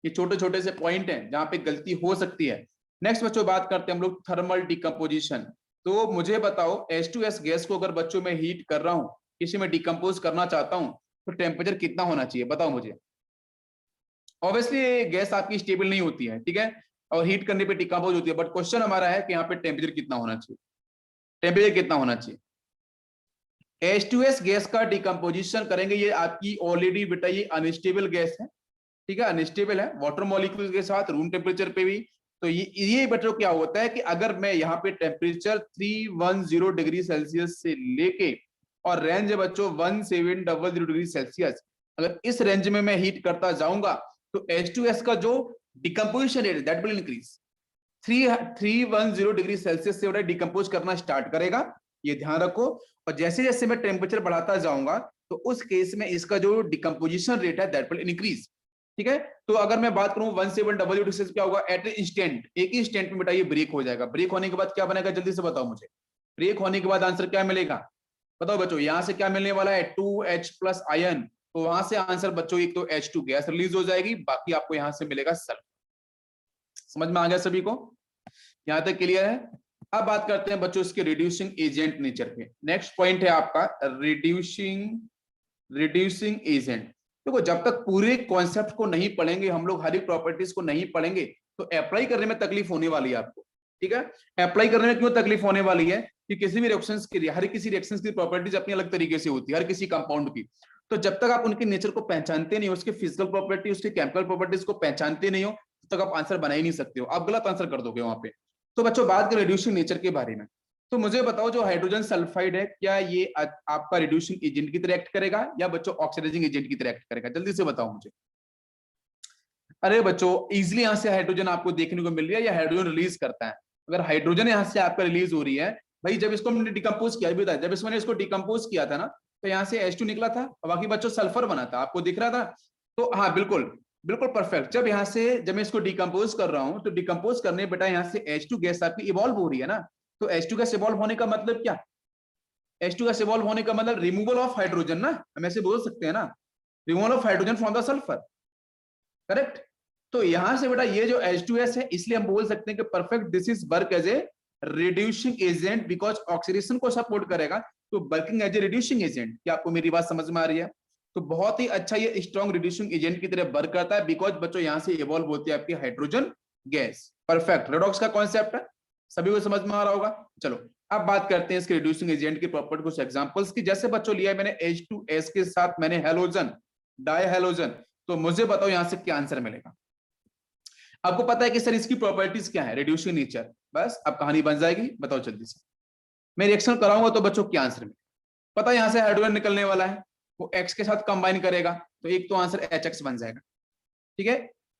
S1: ये छोटे छोटे से पॉइंट हैं जहां पे गलती हो सकती है। नेक्स्ट बच्चों बात करते हैं हम लोग थर्मल डिकम्पोजिशन। तो मुझे बताओ H2S गैस को अगर बच्चों में हीट कर रहा हूं, किसी में डिकम्पोज करना चाहता हूं, तो टेम्परेचर कितना होना चाहिए बताओ मुझे? ऑब्वियसली गैस आपकी स्टेबल नहीं होती है, ठीक है, और हीट करने पे डिकम्पोज होती है, बट क्वेश्चन हमारा है कि यहाँ पे टेम्परेचर कितना होना चाहिए, टेम्परेचर कितना होना चाहिए? H2S गैस का डिकम्पोजिशन करेंगे, ये आपकी ऑलरेडी बेटा ये अनस्टेबल गैस है, ठीक है, अनस्टेबल है वाटर मॉलिक्यूल के साथ रूम टेम्परेचर पे भी। तो ये बच्चों क्या होता है कि अगर मैं यहाँ पे टेम्परेचर 310 डिग्री सेल्सियस से लेके और रेंज है बच्चों 1700 डिग्री सेल्सियस, अगर इस रेंज में मैं हीट करता जाऊंगा तो H2S का जो decomposition rate that will increase. 310 degree Celsius से डिकम्पोज करना स्टार्ट करेगा, ये ध्यान रखो। और जैसे जैसे मैं टेम्परेचर बढ़ाता जाऊंगा तो उस केस में इसका जो डिकम्पोजिशन रेट है दैट विल इंक्रीज। ठीक है, तो अगर मैं बात करूं 1700 डिग्री क्या होगा, एट इंस्टेंट, एक ही इंस्टेंट में बेटा ये ब्रेक हो जाएगा। ब्रेक होने के बाद क्या बनेगा जल्दी से बताओ मुझे? ब्रेक होने के बाद आंसर क्या मिलेगा बताओ बच्चों? यहां से क्या मिलने वाला है 2H+ आयन, तो वहां से आंसर बच्चों एक तो H2 गैस रिलीज हो जाएगी, बाकी आपको यहां से मिलेगा सल्फर। समझ में आ गया सभी को? यहां तक क्लियर है? अब बात करते हैं बच्चों इसके रिड्यूसिंग एजेंट नेचर पे। नेक्स्ट पॉइंट है आपका रिड्यूसिंग एजेंट। देखो जब तक पूरे कॉन्सेप्ट को नहीं पढ़ेंगे हम लोग, हर एक प्रॉपर्टीज को नहीं पढ़ेंगे, तो अप्लाई करने में तकलीफ होने वाली है आपको। ठीक है, अप्लाई करने में क्यों तकलीफ होने वाली है कि किसी भी रिएक्शंस की, हर किसी रिएक्शंस की प्रॉपर्टीज अपनी अलग तरीके से होती है, हर किसी कंपाउंड की। तो जब तक आप उनके नेचर को पहचानते नहीं हो, उसके फिजिकल प्रॉपर्टी, उसके केमिकल प्रॉपर्टीज को पहचानते नहीं हो, तब तक आप आंसर बना ही नहीं सकते हो, आप गलत आंसर कर दोगे वहां पे। तो बच्चों बात करें रिड्यूसिंग नेचर के बारे में, तो मुझे बताओ जो हाइड्रोजन सल्फाइड है क्या ये आपका रिड्यूसिंग एजेंट की तरह एक्ट करेगा या बच्चों ऑक्सीडाइजिंग एजेंट की तरह एक्ट करेगा? जल्दी से बताओ मुझे। अरे बच्चों इजिली यहाँ से हाइड्रोजन आपको देखने को मिल रही है, या हाइड्रोजन रिलीज करता है? अगर हाइड्रोजन यहाँ से आपका रिलीज हो रही है भाई, जब इसको हमने डिकम्पोज किया, भी जब इसमें इसको डिकम्पोज किया था ना, तो यहाँ से H2 निकला था और बाकी बच्चों सल्फर बना था, आपको दिख रहा था। तो हाँ बिल्कुल बिल्कुल परफेक्ट। जब यहाँ से जब मैं इसको डिकम्पोज कर रहा हूँ तो डिकम्पोज करने बेटा यहाँ से H2 गैस आपकी इवॉल्व हो रही है ना, तो H2 गैस इवॉल्व होने का मतलब क्या? H2 गैस इवॉल्व होने का मतलब रिमूवल ऑफ हाइड्रोजन ना, हम ऐसे बोल सकते हैं ना, removal of hydrogen from the sulphur, correct. तो यहां से बेटा ये जो H2S है, इसलिए हम बोल सकते हैं कि perfect this is work as a reducing agent, because oxidation को सपोर्ट करेगा, तो working as a reducing agent. क्या आपको मेरी बात समझ में आ रही है? तो बहुत ही अच्छा ये स्ट्रॉन्ग रिड्यूसिंग एजेंट की तरह वर्क करता है, बिकॉज बच्चों यहां से इवॉल्व होती है आपकी हाइड्रोजन गैस। परफेक्ट, रेडॉक्स का कॉन्सेप्ट है, सभी को समझ में आ रहा होगा। चलो अब बात करते हैं इसके रिड्यूसिंग एजेंट की प्रॉपर्टी, कुछ एग्जांपल्स की। जैसे बच्चों लिया है मैंने H2S के साथ मैंने हेलोजन, डाई हेलोजन, तो मुझे बताओ यहां से क्या आंसर मिलेगा। आपको पता है कि सर इसकी प्रॉपर्टीज क्या है, रिड्यूसिंग नेचर, बस अब कहानी बन जाएगी। बताओ जल्दी से, मैं रिएक्शन कराऊंगा तो बच्चों क्या आंसर मिलेगा। पता है यहां से हाइड्रोजन निकलने वाला है, वो X के साथ कंबाइन करेगा, तो एक तो आंसर HX बन जाएगा, ठीक है,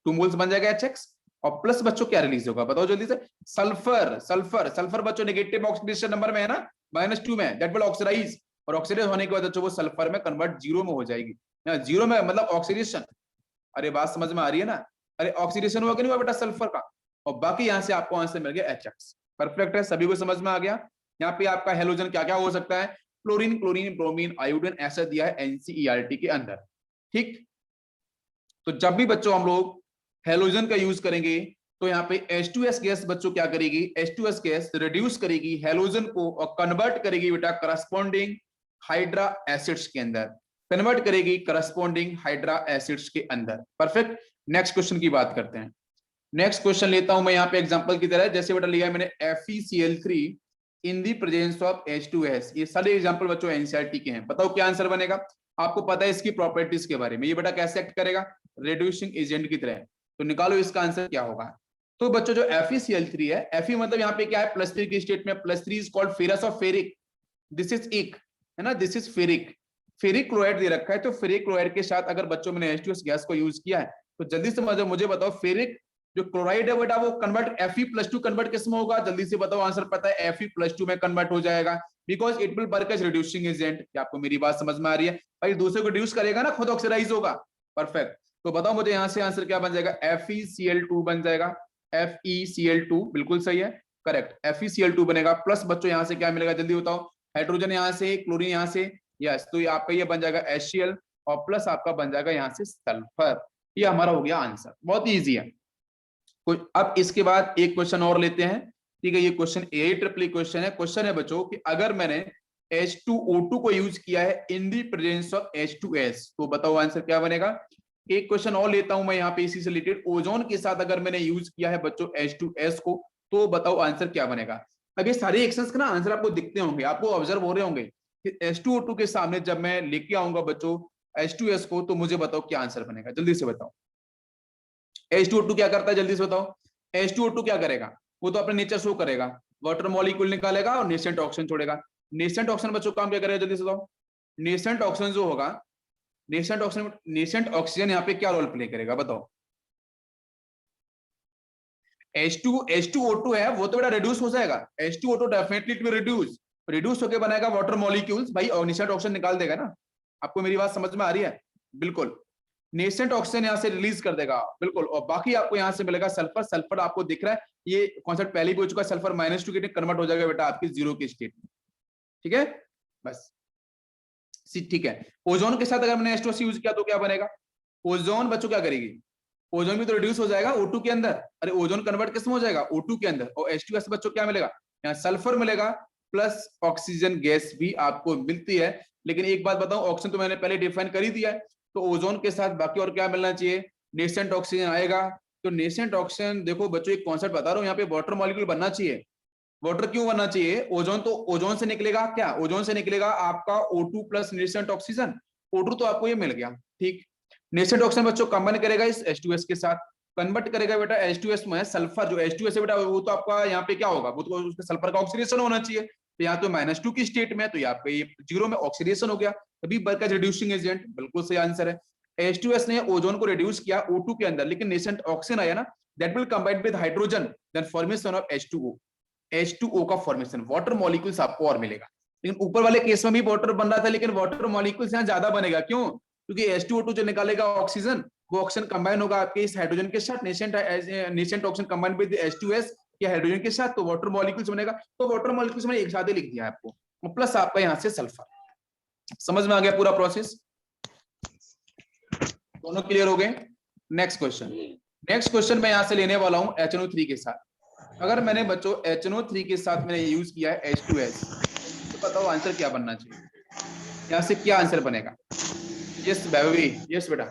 S1: 2 मोल्स बन जाएगा HX। और प्लस बच्चों क्या रिलीज होगा, बताओ जल्दी से। सल्फर, सल्फर, सल्फर बच्चों नेगेटिव ऑक्सीडेशन नंबर में है ना, -2 में, दैट विल ऑक्सीडाइज, और ऑक्सीडाइज होने के बाद बच्चों वो सल्फर में कन्वर्ट जीरो में हो जाएगी। जीरो में मतलब ऑक्सीडेशन, अरे बात समझ में आ रही है ना, अरे ऑक्सीडेशन हुआ कि नहीं हुआ बेटा सल्फर का, और बाकी यहां से आपको आंसर मिल गया HX। परफेक्ट है, सभी को समझ में आ गया। यहाँ पे आपका हेलोजन क्या क्या हो सकता है, क्लोरीन, क्लोरीन, ब्रोमीन, आयोडीन, ऐसा दिया है NCERT के अंदर, ठीक। तो जब भी बच्चों हम लोग हेलोजन का यूज करेंगे तो यहाँ पे H2S गैस बच्चों क्या करेगी, H2S गैस रिड्यूस करेगी हेलोजन को और कन्वर्ट करेगी बेटा करस्पॉन्डिंग हाइड्रा एसिड्स के अंदर, कन्वर्ट करेगी करस्पॉन्डिंग हाइड्रा एसिड्स के अंदर। परफेक्ट, नेक्स्ट क्वेश्चन की बात करते हैं। नेक्स्ट क्वेश्चन लेता हूं मैं यहाँ पे एग्जांपल की तरह, जैसे बेटा लिया है मैंने FeCl3 in the presence of H2S। ये सारे एग्जांपल बच्चों NCERT के हैं, बताओ क्या आंसर बनेगा। आपको पता है इसकी प्रॉपर्टीज के बारे में, ये बेटा कैसे एक्ट करेगा, रिड्यूसिंग एजेंट की तरह, तो निकालो इसका आंसर क्या होगा। तो बच्चों जो FeCl3 है, Fe मतलब यहाँ पे क्या है, +3 की स्टेट में, +3 is called ferrous of ferric, this is इक, है ना, this is ferric, ferric chloride दे रखा है, तो फेरिक क्लोराइड के साथ अगर बच्चों मैंने H2S गैस को यूज किया है, तो जल्दी से मुझे बताओ फेरिक जो क्लोराइड है बेटा वो कन्वर्ट Fe+2 कन्वर्ट किस में होगा, जल्दी से बताओ आंसर पता है, Fe+2 में कन्वर्ट हो जाएगा, because it will work as reducing agent. क्या आपको मेरी बात समझ में आ रही है भाई, दूसरे को रिड्यूस करेगा ना, खुद ऑक्सीडाइज होगा। परफेक्ट, तो बताओ मुझे यहां से आंसर क्या बन जाएगा, FeCl2 बन जाएगा, FeCl2 बिल्कुल सही है, करेक्ट, FeCl2 बनेगा। प्लस बच्चों यहां से क्या मिलेगा, जल्दी बताओ, हाइड्रोजन यहां से, क्लोरीन यहां से, यस, तो ये आपका ये बन जाएगा HCl, और प्लस आपका बन जाएगा यहां से सल्फर। ये हमारा हो गया आंसर, बहुत ईजी है। अब इसके बाद एक क्वेश्चन और लेते हैं, ठीक है, ये क्वेश्चन AEEE क्वेश्चन है। क्वेश्चन है बच्चों कि अगर मैंने H2O2 को यूज किया है इन दी प्रेजेंस ऑफ H2S, तो बताओ आंसर क्या बनेगा। एक क्वेश्चन और लेता हूं मैं यहाँ पे इसी से रिलेटेड, ओजोन के साथ अगर मैंने यूज किया है बच्चों H2S को, तो बताओ आंसर क्या बनेगा। अब ये सारे एक्शंस का ना आंसर आपको दिखते होंगे, आपको ऑब्जर्व हो रहे होंगे कि H2O2 के सामने जब मैं लेके आऊंगा बच्चों H2S को, तो मुझे बताओ क्या आंसर बनेगा, जल्दी से बताओ। H2O2 क्या करता है, जल्दी से बताओ। H2O2 क्या करेगा, वो तो अपने नेचर शो करेगा, वाटर मॉलिक्यूल निकालेगा और नेसेंट ऑक्सीजन छोड़ेगा। नेसेंट ऑक्सीजन बच्चों काम क्या करेगा, जल्दी से बताओ। नेसेंट ऑक्सीजन जो होगा, नेसेंट ऑक्सीजन यहाँ पे क्या रोल प्ले करेगा, बताओ। H2O2 है वो तो बेटा रिड्यूस हो जाएगा, H2O2 definitely it will reduce होकर बनाएगा वाटर मॉलिक्यूल्स भाई, और नेसेंट ऑक्सीजन निकाल देगा ना। आपको मेरी बात समझ में आ रही है, बिल्कुल। नेसेंट ऑक्सीजन यहां से रिलीज कर देगा, बिल्कुल, और बाकी आपको यहां से मिलेगा सल्फर। सल्फर आपको दिख रहा है, ये कॉन्सेप्ट पहले भी हो चुका है, सल्फर -2 के कन्वर्ट हो जाएगा बेटा आपकी 0 की स्टेट में, ठीक है, बस ठीक है। ओजोन के साथ अगर मैंने H2S यूज किया तो क्या बनेगा, ओजोन बच्चों क्या करेगी, ओजोन भी तो रिड्यूस हो जाएगा O2 के अंदर, अरे ओजोन कन्वर्ट किस में हो जाएगा, O2 के अंदर, और H2S बच्चों क्या मिलेगा, यहाँ सल्फर मिलेगा, प्लस ऑक्सीजन गैस भी आपको मिलती है। लेकिन एक बात बताऊं, ऑक्सीजन तो मैंने पहले डिफाइन कर ही दिया है, तो ओजोन के साथ बाकी और क्या मिलना चाहिए, नेसेंट ऑक्सीजन आएगा। तो नेसेंट ऑक्सीजन देखो बच्चों, एक कॉन्सेप्ट बता रहा हूं, यहाँ पे वाटर मॉलिक्यूल बनना चाहिए। वाटर क्यों बनना चाहिए, ओजोन तो ओजोन से निकलेगा क्या, ओजोन से निकलेगा आपका O2 plus nascent oxygen, O2 तो आपको ये मिल गया, ठीक। नेसेंट ऑक्सीजन बच्चों कंबाइन करेगा इस H2S के साथ, कन्वर्ट करेगा बेटा H2S में सल्फर, जो H2S है बेटा वो तो आपका यहाँ पे क्या होगा, वो तो उसके सल्फर का ऑक्सीडेशन होना चाहिए, तो यहाँ तो -2 की स्टेट में, तो यहाँ पे ये 0 में ऑक्सीडेशन हो गया, तभी वर्क एज रिड्यूसिंग एजेंट, बिल्कुल सही आंसर है। H2S ने ओजोन को रिड्यूस किया O2 के अंदर, लेकिन नेसेंट ऑक्सीजन आया ना, that will combine with hydrogen, then formation of H2O, H2O का फॉर्मेशन, वाटर मॉलिक्यूल्स आपको और मिलेगा। लेकिन ऊपर वाले केस में भी वाटर बन रहा था, लेकिन वाटर मॉलिक्यूल्स यहाँ ज्यादा बनेगा, क्यों, क्योंकि H2O2 जो निकालेगा ऑक्सीजन, वो ऑक्सीजन कंबाइन होगा आपके इस हाइड्रोजन के साथ, nascent oxygen combine with H2S या हाइड्रोजन के साथ, तो वाटर मॉलिक्यूल्स बनेगा। तो वाटर मॉलिक्यूल्स मैंने एक साथ ही लिख दिया आपको, प्लस आपका यहाँ से सल्फर। समझ में आ गया पूरा प्रोसेस, दोनों क्लियर हो गए। नेक्स्ट क्वेश्चन मैं यहाँ से लेने वाला हूँ HNO3 के साथ। अगर मैंने बच्चों HNO3 के साथ मैंने यूज किया है H2S, तो बताओ आंसर क्या बनना चाहिए, यहाँ से क्या आंसर बनेगा। यस बेबी, यस बेटा,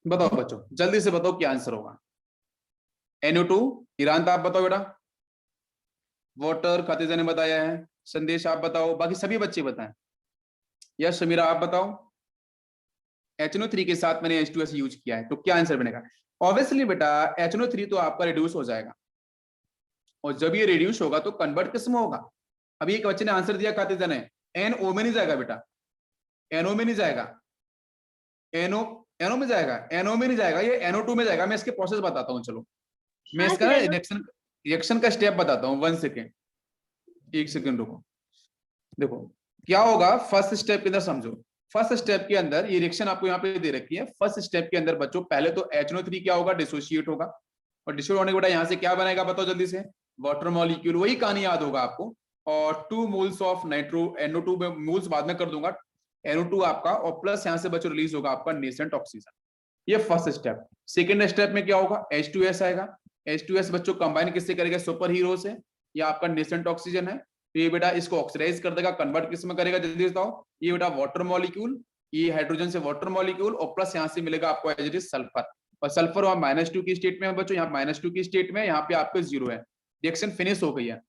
S1: बताओ बच्चों, जल्दी से बताओ क्या आंसर होगा। NO2, ईरान आप बताओ बेटा। वाटर खातिजा ने बताया है। संदेश आप बताओ, बाकी सभी बच्चे बताएं। यस समीरा आप बताओ। HNO3 के साथ मैंने H2S यूज किया है, तो क्या आंसर बनेगा? ऑब्वियसली बेटा HNO3 तो आपका रिड्यूस हो जाएगा, और जब ये रिड्यूस होगा तो कन्वर्ट किस में होगा? अभी एक बच्चे ने आंसर दिया खातिजा ने, NO में नहीं जाएगा बेटा, NO में नहीं जाएगा, NO NO में जाएगा, NO में नहीं जाएगा, ये NO2 में जाएगा। मैं इसके प्रोसेस बताता हूँ, चलो मैं
S2: हाँ
S1: इसका
S2: सर,
S1: रिएक्शन रिएक्शन का स्टेप बताता हूँ। 1 सेकेंड, 1 सेकेंड रुको। देखो क्या होगा, फर्स्ट स्टेप के अंदर समझो। फर्स्ट स्टेप के अंदर ये रिएक्शन आपको यहाँ पे दे रखी है। फर्स्ट स्टेप के अंदर बच्चों पहले तो HNO3 क्या होगा, डिसोसिएट होगा, और डिसोसिएट होने के बाद यहाँ से क्या बनेगा बताओ जल्दी से? Water molecule. वही कहानी याद होगा आपको। और 2 मोल्स ऑफ नाइट्रो, NO2 में मोल्स बाद में कर दूंगा, NO2 आपका, और प्लस यहाँ से बच्चों रिलीज होगा आपका नेसेंट ऑक्सीजन। ये फर्स्ट स्टेप। सेकेंड स्टेप में क्या होगा, H2S आएगा। H2S बच्चों कंबाइन किससे करेगा, सुपर हीरो से। ये आपका नेसेंट ऑक्सीजन है, तो ये बेटा इसको ऑक्सीडाइज कर देगा, कन्वर्ट किस में करेगा जल्दी बताओ? ये बेटा वाटर मॉलिक्यूल, ये हाइड्रोजन से वाटर मॉलिक्यूल, और प्लस यहाँ से मिलेगा आपको एज इट इज सल्फर। और सल्फर वहां -2 की स्टेट में है बच्चों, यहाँ -2 की स्टेट में, यहाँ पे आपको 0 है। रिएक्शन फिनिश हो गई है,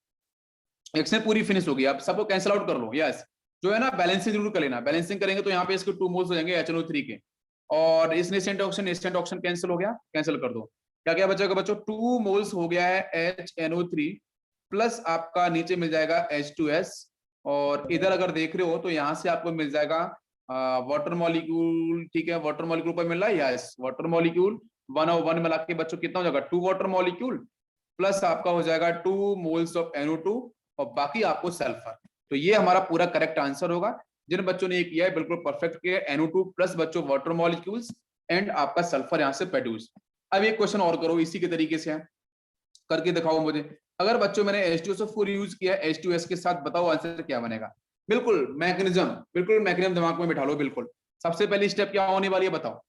S1: रिएक्शन पूरी फिनिश हो गई। आप सबको कैंसिल आउट कर लो। यस, जो है ना बैलेंसिंग जरूर कर लेना। बैलेंसिंग करेंगे तो यहाँ पे इसके 2 मोल्स हो जाएंगे HNO3 के, और इस नेसेंट ऑक्सीजन कैंसिल हो गया, कैंसिल कर दो। क्या क्या बचेगा बच्चों? 2 मोल्स हो गया है HNO3, प्लस आपका नीचे मिल जाएगा H2S, और इधर अगर देख रहे हो तो यहाँ से आपको मिल जाएगा वाटर मॉलिक्यूल। ठीक है, वाटर मॉलिक्यूल पर मिल रहा है। यस, वाटर मॉलिक्यूल 1 और 1 मिला के बच्चों कितना हो जाएगा, 2 वाटर मॉलिक्यूल, प्लस आपका हो जाएगा 2 मोल्स ऑफ NO2, और बाकी आपको सल्फर। तो ये हमारा पूरा करेक्ट आंसर होगा। जिन बच्चों ने ये किया है बिल्कुल परफेक्ट किया, NO2 प्लस बच्चों वाटर मॉलिक्यूल्स एंड आपका सल्फर यहाँ से प्रोड्यूस। अब एक क्वेश्चन और करो, इसी के तरीके से है, करके दिखाओ मुझे। अगर बच्चों मैंने H2SO4 यूज किया H2S के साथ, बताओ आंसर क्या बनेगा? बिल्कुल मैकेनिज्म, बिल्कुल मैकेनिज्म दिमाग में बिठा लो। बिल्कुल सबसे पहली स्टेप क्या होने वाली है बताओ?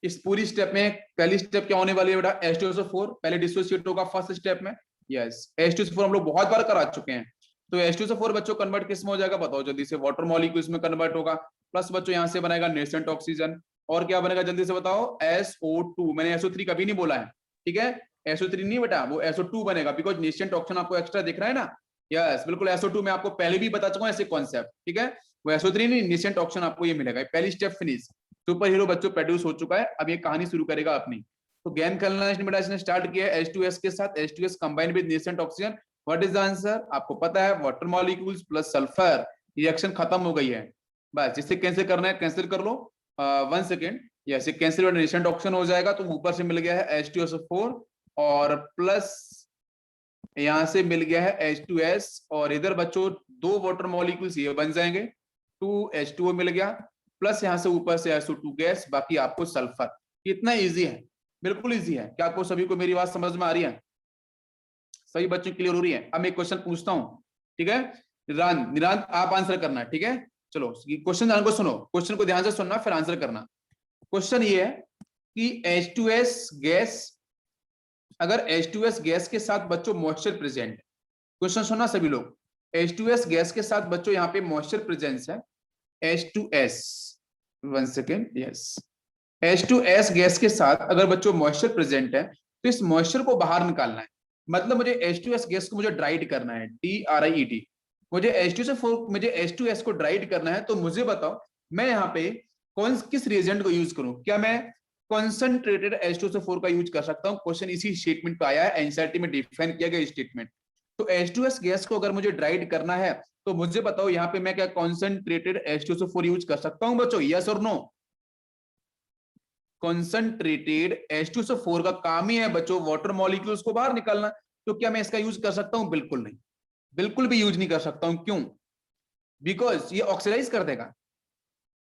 S1: इस पूरी स्टेप में पहली स्टेप क्या होने वाली है बेटा? H2SO4 पहले डिसोसिएट होगा फर्स्ट स्टेप में। यस, H2SO4 हम लोग बहुत बार करा चुके हैं। तो H2SO4 बच्चों कन्वर्ट किस में हो जाएगा बताओ जल्दी से? वाटर मॉलिक्यूल्स में कन्वर्ट होगा, प्लस बच्चों यहाँ से बनेगा नेसेंट ऑक्सीजन, और क्या बनेगा जल्दी से बताओ? SO2। मैंने SO3 कभी नहीं बोला है, ठीक है? SO3 नहीं बेटा, वो SO2 बनेगा, बिकॉज नेसेंट ऑक्सीजन आपको एक्स्ट्रा दिख रहा है ना। यस बिल्कुल, SO2 में आपको पहले भी बता चुका हूं ऐसे कॉन्सेप्ट, ठीक है? वो SO3 नहीं, नेसेंट ऑक्सीजन आपको ये मिलेगा। पहली स्टेप फिनिश, सुपर हीरो बच्चों प्रोड्यूस हो चुका है। अब ये कहानी शुरू करेगा अपनी। तो गेम खेलना इसने स्टार्ट किया है H2S के साथ, H2S combine with nascent oxygen. What is the answer? आपको पता है, water molecules plus sulphur. Reaction खत्म हो गई है, बस जिससे कैंसिल करना है कैंसिल कर लो। 1 सेकेंड, ऐसे कैंसिल नेसेंट ऑक्सीजन हो जाएगा, तो ऊपर से मिल गया है H2SO4, और प्लस यहां से मिल गया है H2S, और इधर बच्चों 2 वाटर मॉलिक्यूल्स ये बन जाएंगे, 2H2O मिल गया, प्लस यहां से ऊपर से SO2 गैस, बाकी आपको सल्फर। इतना इजी है, बिल्कुल इजी है। क्या आपको सभी को मेरी बात समझ में आ रही है? सभी बच्चों क्लियर हो रही है? अब मैं क्वेश्चन पूछता हूं, ठीक है? निरांत आप आंसर करना, ठीक है? चलो क्वेश्चन ध्यान को सुनो, क्वेश्चन को ध्यान से सुनना फिर आंसर करना। क्वेश्चन ये है कि H2S गैस, अगर H2S गैस के साथ बच्चों मॉइस्चर प्रेजेंट, क्वेश्चन सुनना सभी लोग, H2S गैस के साथ बच्चों यहाँ पे मॉइस्चर प्रेजेंस है, H2S 1 second, yes, H2S gas के साथ अगर बच्चों मॉइस्चर प्रेजेंट है, तो इस मॉइस्चर को बाहर निकालना है। मतलब मुझे H2S गैस को मुझे ड्राइड करना है, DRIED। मुझे H2S को ड्राइड करना है, तो मुझे बताओ मैं यहाँ पे किस रिएजेंट को यूज करूं? क्या मैं कॉन्सेंट्रेटेड H2SO4 का यूज कर सकता हूं? क्वेश्चन इसी स्टेटमेंट पे आया है, एनसीईआरटी में डिफाइन किया गया स्टेटमेंट। तो H2S गैस को अगर मुझे ड्राइड करना है, तो मुझे बताओ यहाँ पे मैं क्या कॉन्सेंट्रेटेड H2SO4 यूज कर सकता हूं बच्चों? यस और नो? कॉन्सेंट्रेटेड H2SO4 का काम ही है बच्चों वाटर मॉलिक्यूल्स को बाहर निकालना, तो क्या मैं इसका यूज कर सकता हूं? बिल्कुल नहीं, बिल्कुल भी यूज नहीं कर सकता हूं। क्यों? बिकॉज ये ऑक्सीडाइज कर देगा,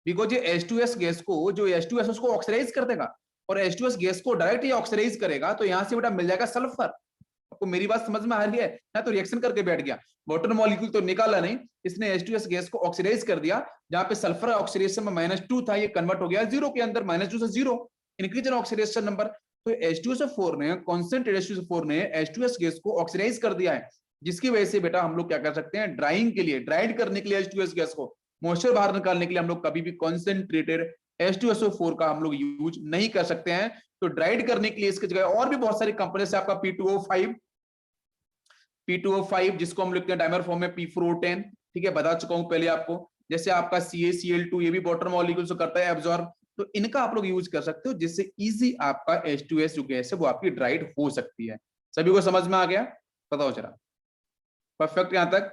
S1: बिकॉज ये H2S गैस को, जो H2S उसको ऑक्सीडाइज कर देगा, और H2S गैस को डायरेक्ट ये ऑक्सीडाइज करेगा, तो यहां से बेटा मिल जाएगा सल्फर। आपको मेरी बात समझ में आ रही है ना? तो रिएक्शन करके बैठ गया, वाटर मॉलिक्यूल तो निकाला नहीं, इसने H2S गैस को ऑक्सीडाइज कर दिया। जहां पे सल्फर ऑक्सीडेशन में -2 था, ये कन्वर्ट हो गया 0 के अंदर, -2 से 0, इंक्रीज इन ऑक्सीडेशन नंबर। तो H2SO4 ने, कॉन्सेंट्रेटेड H2SO4 ने H2S गैस को ऑक्सीडाइज कर दिया है, जिसकी वजह से बेटा हम लोग क्या कर सकते हैं? ड्राइंग के लिए, ड्राइड करने के लिए H2S गैस को, मॉइस्चर बाहर निकालने के लिए हम लोग कभी भी कॉन्सेंट्रेटेड H2SO4 का हम लोग यूज नहीं कर सकते हैं। तो ड्राइड करने के लिए इसकी जगह और भी बहुत सारी कंपनी से आपका P2O5 जिसको हम लिखते हैं डाइमर फॉर्म में P4O10, ठीक है, बता चुका हूं पहले आपको। जैसे आपका CaCl2 ये भी वाटर मॉलिक्यूल से करता है एब्जॉर्ब, तो इनका आप लोग यूज कर सकते हो, जिससे इजी आपका H2S जो गैस है वो आपकी ड्राइड हो सकती है। सभी को समझ में आ गया? बताओ जरा, परफेक्ट यहां तक?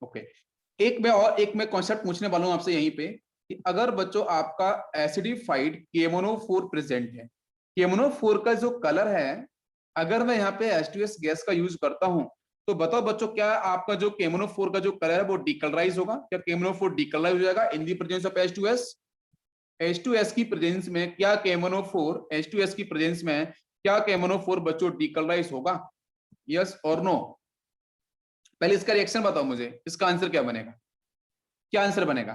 S1: ओके। एक मैं कॉन्सेप्ट पूछने वाला हूं आपसे यहीं पे कि अगर बच्चों आपका एसिडिफाइड KMnO4 प्रेजेंट है, KMnO4 का जो कलर है, अगर मैं यहाँ पे H2S गैस का यूज करता हूं, तो बताओ बच्चों, क्या आपका जो KMnO4 का जो कलर है वो डीकलराइज होगा? क्या KMnO4 डीकलराइज हो जाएगा इन the presence of H2S? H2S की प्रेजेंस में क्या KMnO4, H2S की प्रेजेंस में क्या KMnO4 बच्चों डीकलराइज होगा? यस और नो? पहले इसका रिएक्शन बताओ मुझे, इसका आंसर क्या बनेगा? क्या आंसर बनेगा?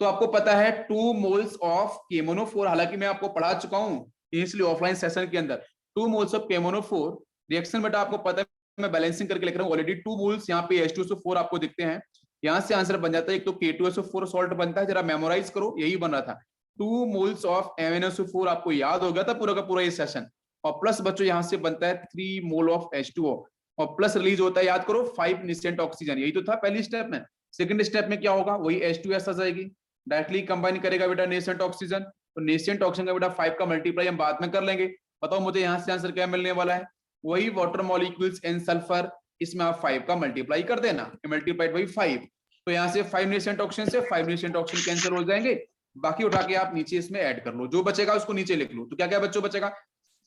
S1: तो आपको पता है 2 मोल्स ऑफ KMnO4, हालांकि मैं आपको पढ़ा चुका हूं इनिशियली ऑफलाइन सेशन के अंदर, 2 मोल्स ऑफ KMnO4 रिएक्शन बेटा आपको पता है, मैं बैलेंसिंग करके लिख रहा हूं ऑलरेडी। 2 मोल्स यहाँ पे H2SO4 आपको दिखते हैं, यहां से आंसर बन जाता है। एक तो K2SO4 सॉल्ट बनता है, जरा मेमोराइज करो, यही बन रहा था। 2 मोल्स ऑफ MnSO4 आपको याद हो गया था पूरा का पूरा ये सेशन, और प्लस बच्चों यहां से बनता है 3 मोल ऑफ H2O, और प्लस रिलीज होता है, याद करो, 5 निस्टेंट ऑक्सीजन। यही तो था पहली स्टेप में। सेकंड स्टेप में क्या होगा? वही H2S आ जाएगी, डायरेक्टली कंबाइन करेगा बेटा नेसेंट ऑक्सीजन, तो नेसेंट ऑक्सीजन का बेटा 5 का मल्टीप्लाई हम बाद में कर लेंगे। बताओ मुझे यहाँ से आंसर क्या मिलने वाला है? वही वाटर मॉलिक्यूल्स एंड सल्फर, इसमें आप 5 का मल्टीप्लाई कर देना, मल्टीप्लाइड बाई 5। तो यहाँ से 5 नेसेंट ऑक्सीजन से 5 नेसेंट ऑक्सीजन कैंसिल हो जाएंगे, बाकी उठा के आप नीचे इसमें ऐड कर लो, जो बचेगा उसको नीचे लिख लो। तो क्या क्या बच्चों बचेगा?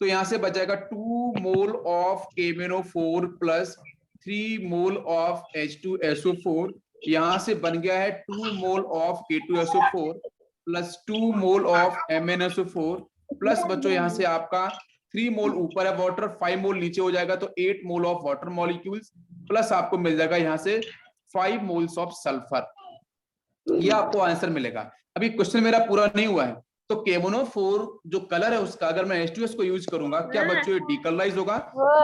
S1: तो यहाँ से बचेगा 2 mole of KMnO4 plus 3 mole of H2SO4, यहां से बन गया है 2 mole of K2SO4 plus 2 mole of MnSO4, plus बच्चों यहां से आपका 3 मोल ऊपर है वाटर, 5 मोल नीचे हो जाएगा, तो 8 mole of water molecules, plus आपको मिल जाएगा यहां से 5 मोल्स ऑफ सल्फर। ये आपको आंसर मिलेगा। अभी क्वेश्चन मेरा पूरा नहीं हुआ है। तो KMnO4 जो कलर है उसका, अगर मैं H2S को यूज करूंगा, क्या बच्चों ये डीकलराइज होगा?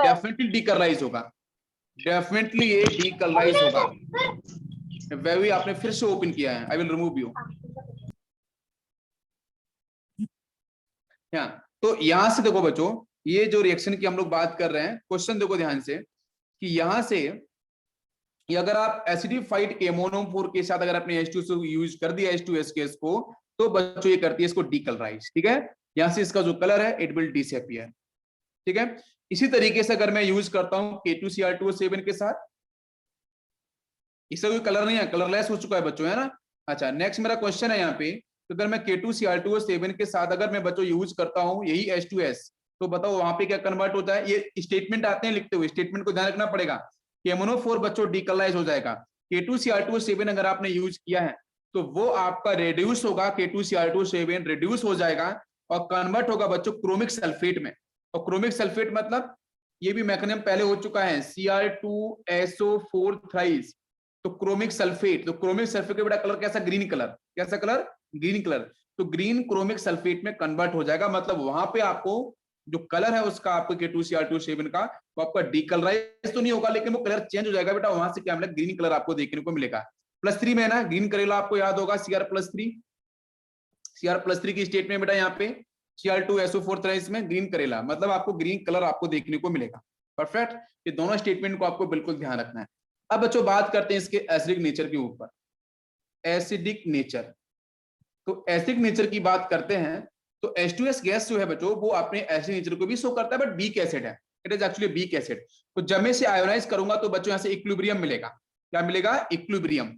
S1: डेफिनेटली डीकलराइज होगा, डेफिनेटली ये डीकलराइज होगा। वही आपने फिर से ओपन किया है, आई विल रिमूव यू। तो यहां से देखो बच्चों, ये जो रिएक्शन की हम लोग बात कर रहे हैं, क्वेश्चन देखो ध्यान से कि यहां से ये अगर आप एसिडिफाइड KMnO4 के साथ अगर आपने H2 यूज कर दिया H2S केस को, तो बच्चों ये करती है इसको डीकलराइज, ठीक है। यहां से इसका जो कलर है इट विल डिसअपीयर, ठीक है। इसी तरीके से अगर मैं यूज करता हूं K2Cr2O7 के साथ, इससे कोई कलर नहीं है, कलरलेस हो चुका है बच्चों, है ना। अच्छा, नेक्स्ट मेरा क्वेश्चन है यहाँ पे, तो अगर मैं K2Cr2O7 के साथ अगर मैं बच्चों यूज करता हूँ यही H2S, तो बताओ वहां पे क्या कन्वर्ट होता है? ये स्टेटमेंट आते हैं लिखते हुए, स्टेटमेंट को ध्यान रखना पड़ेगा। KMnO4 बच्चों डीकलराइज हो जाएगा, K2Cr2O7 अगर आपने यूज किया है तो वो आपका रेड्यूस होगा, K2Cr2O7 रिड्यूस हो जाएगा और कन्वर्ट होगा बच्चों क्रोमिक सल्फेट में। और क्रोमिक सल्फेट मतलब ये भी मैकेनिज्म पहले हो चुका है, Cr2SO4 थ्राइस, तो क्रोमिक सल्फेट, तो क्रोमिक सल्फेट का बेटा कलर कैसा? Green colour. कैसा कलर? Green colour. तो ग्रीन क्रोमिक सल्फेट में कन्वर्ट हो जाएगा, मतलब वहां पे आपको जो कलर है उसका आपको K2Cr2O7 का, वो आपका डीकलराइज तो नहीं होगा, लेकिन वो कलर चेंज हो जाएगा बेटा, वहां से क्या मिलेगा? ग्रीन कलर आपको देखने को मिलेगा। +3 में ना ग्रीन करेला आपको याद होगा, Cr+3, Cr+3 की स्टेट में बेटा यहाँ पे Cr2SO4 थ्राइस में ग्रीन करेला, मतलब आपको ग्रीन कलर आपको देखने को मिलेगा। परफेक्ट। ये दोनों स्टेटमेंट को आपको बिल्कुल ध्यान रखना है। अब बच्चों बात करते हैं इसके एसिडिक नेचर के ऊपर। एसिडिक नेचर, तो एसिडिक नेचर की बात करते हैं तो H2S गैस जो है बच्चों वो अपने एसिडिक नेचर को भी शो करता है, बट वीक एसिड है, it is actually weak acid. तो जब मैं इसे आयोनाइज करूंगा तो बच्चों यहां से इक्विलिब्रियम मिलेगा। क्या मिलेगा? इक्विलिब्रियम।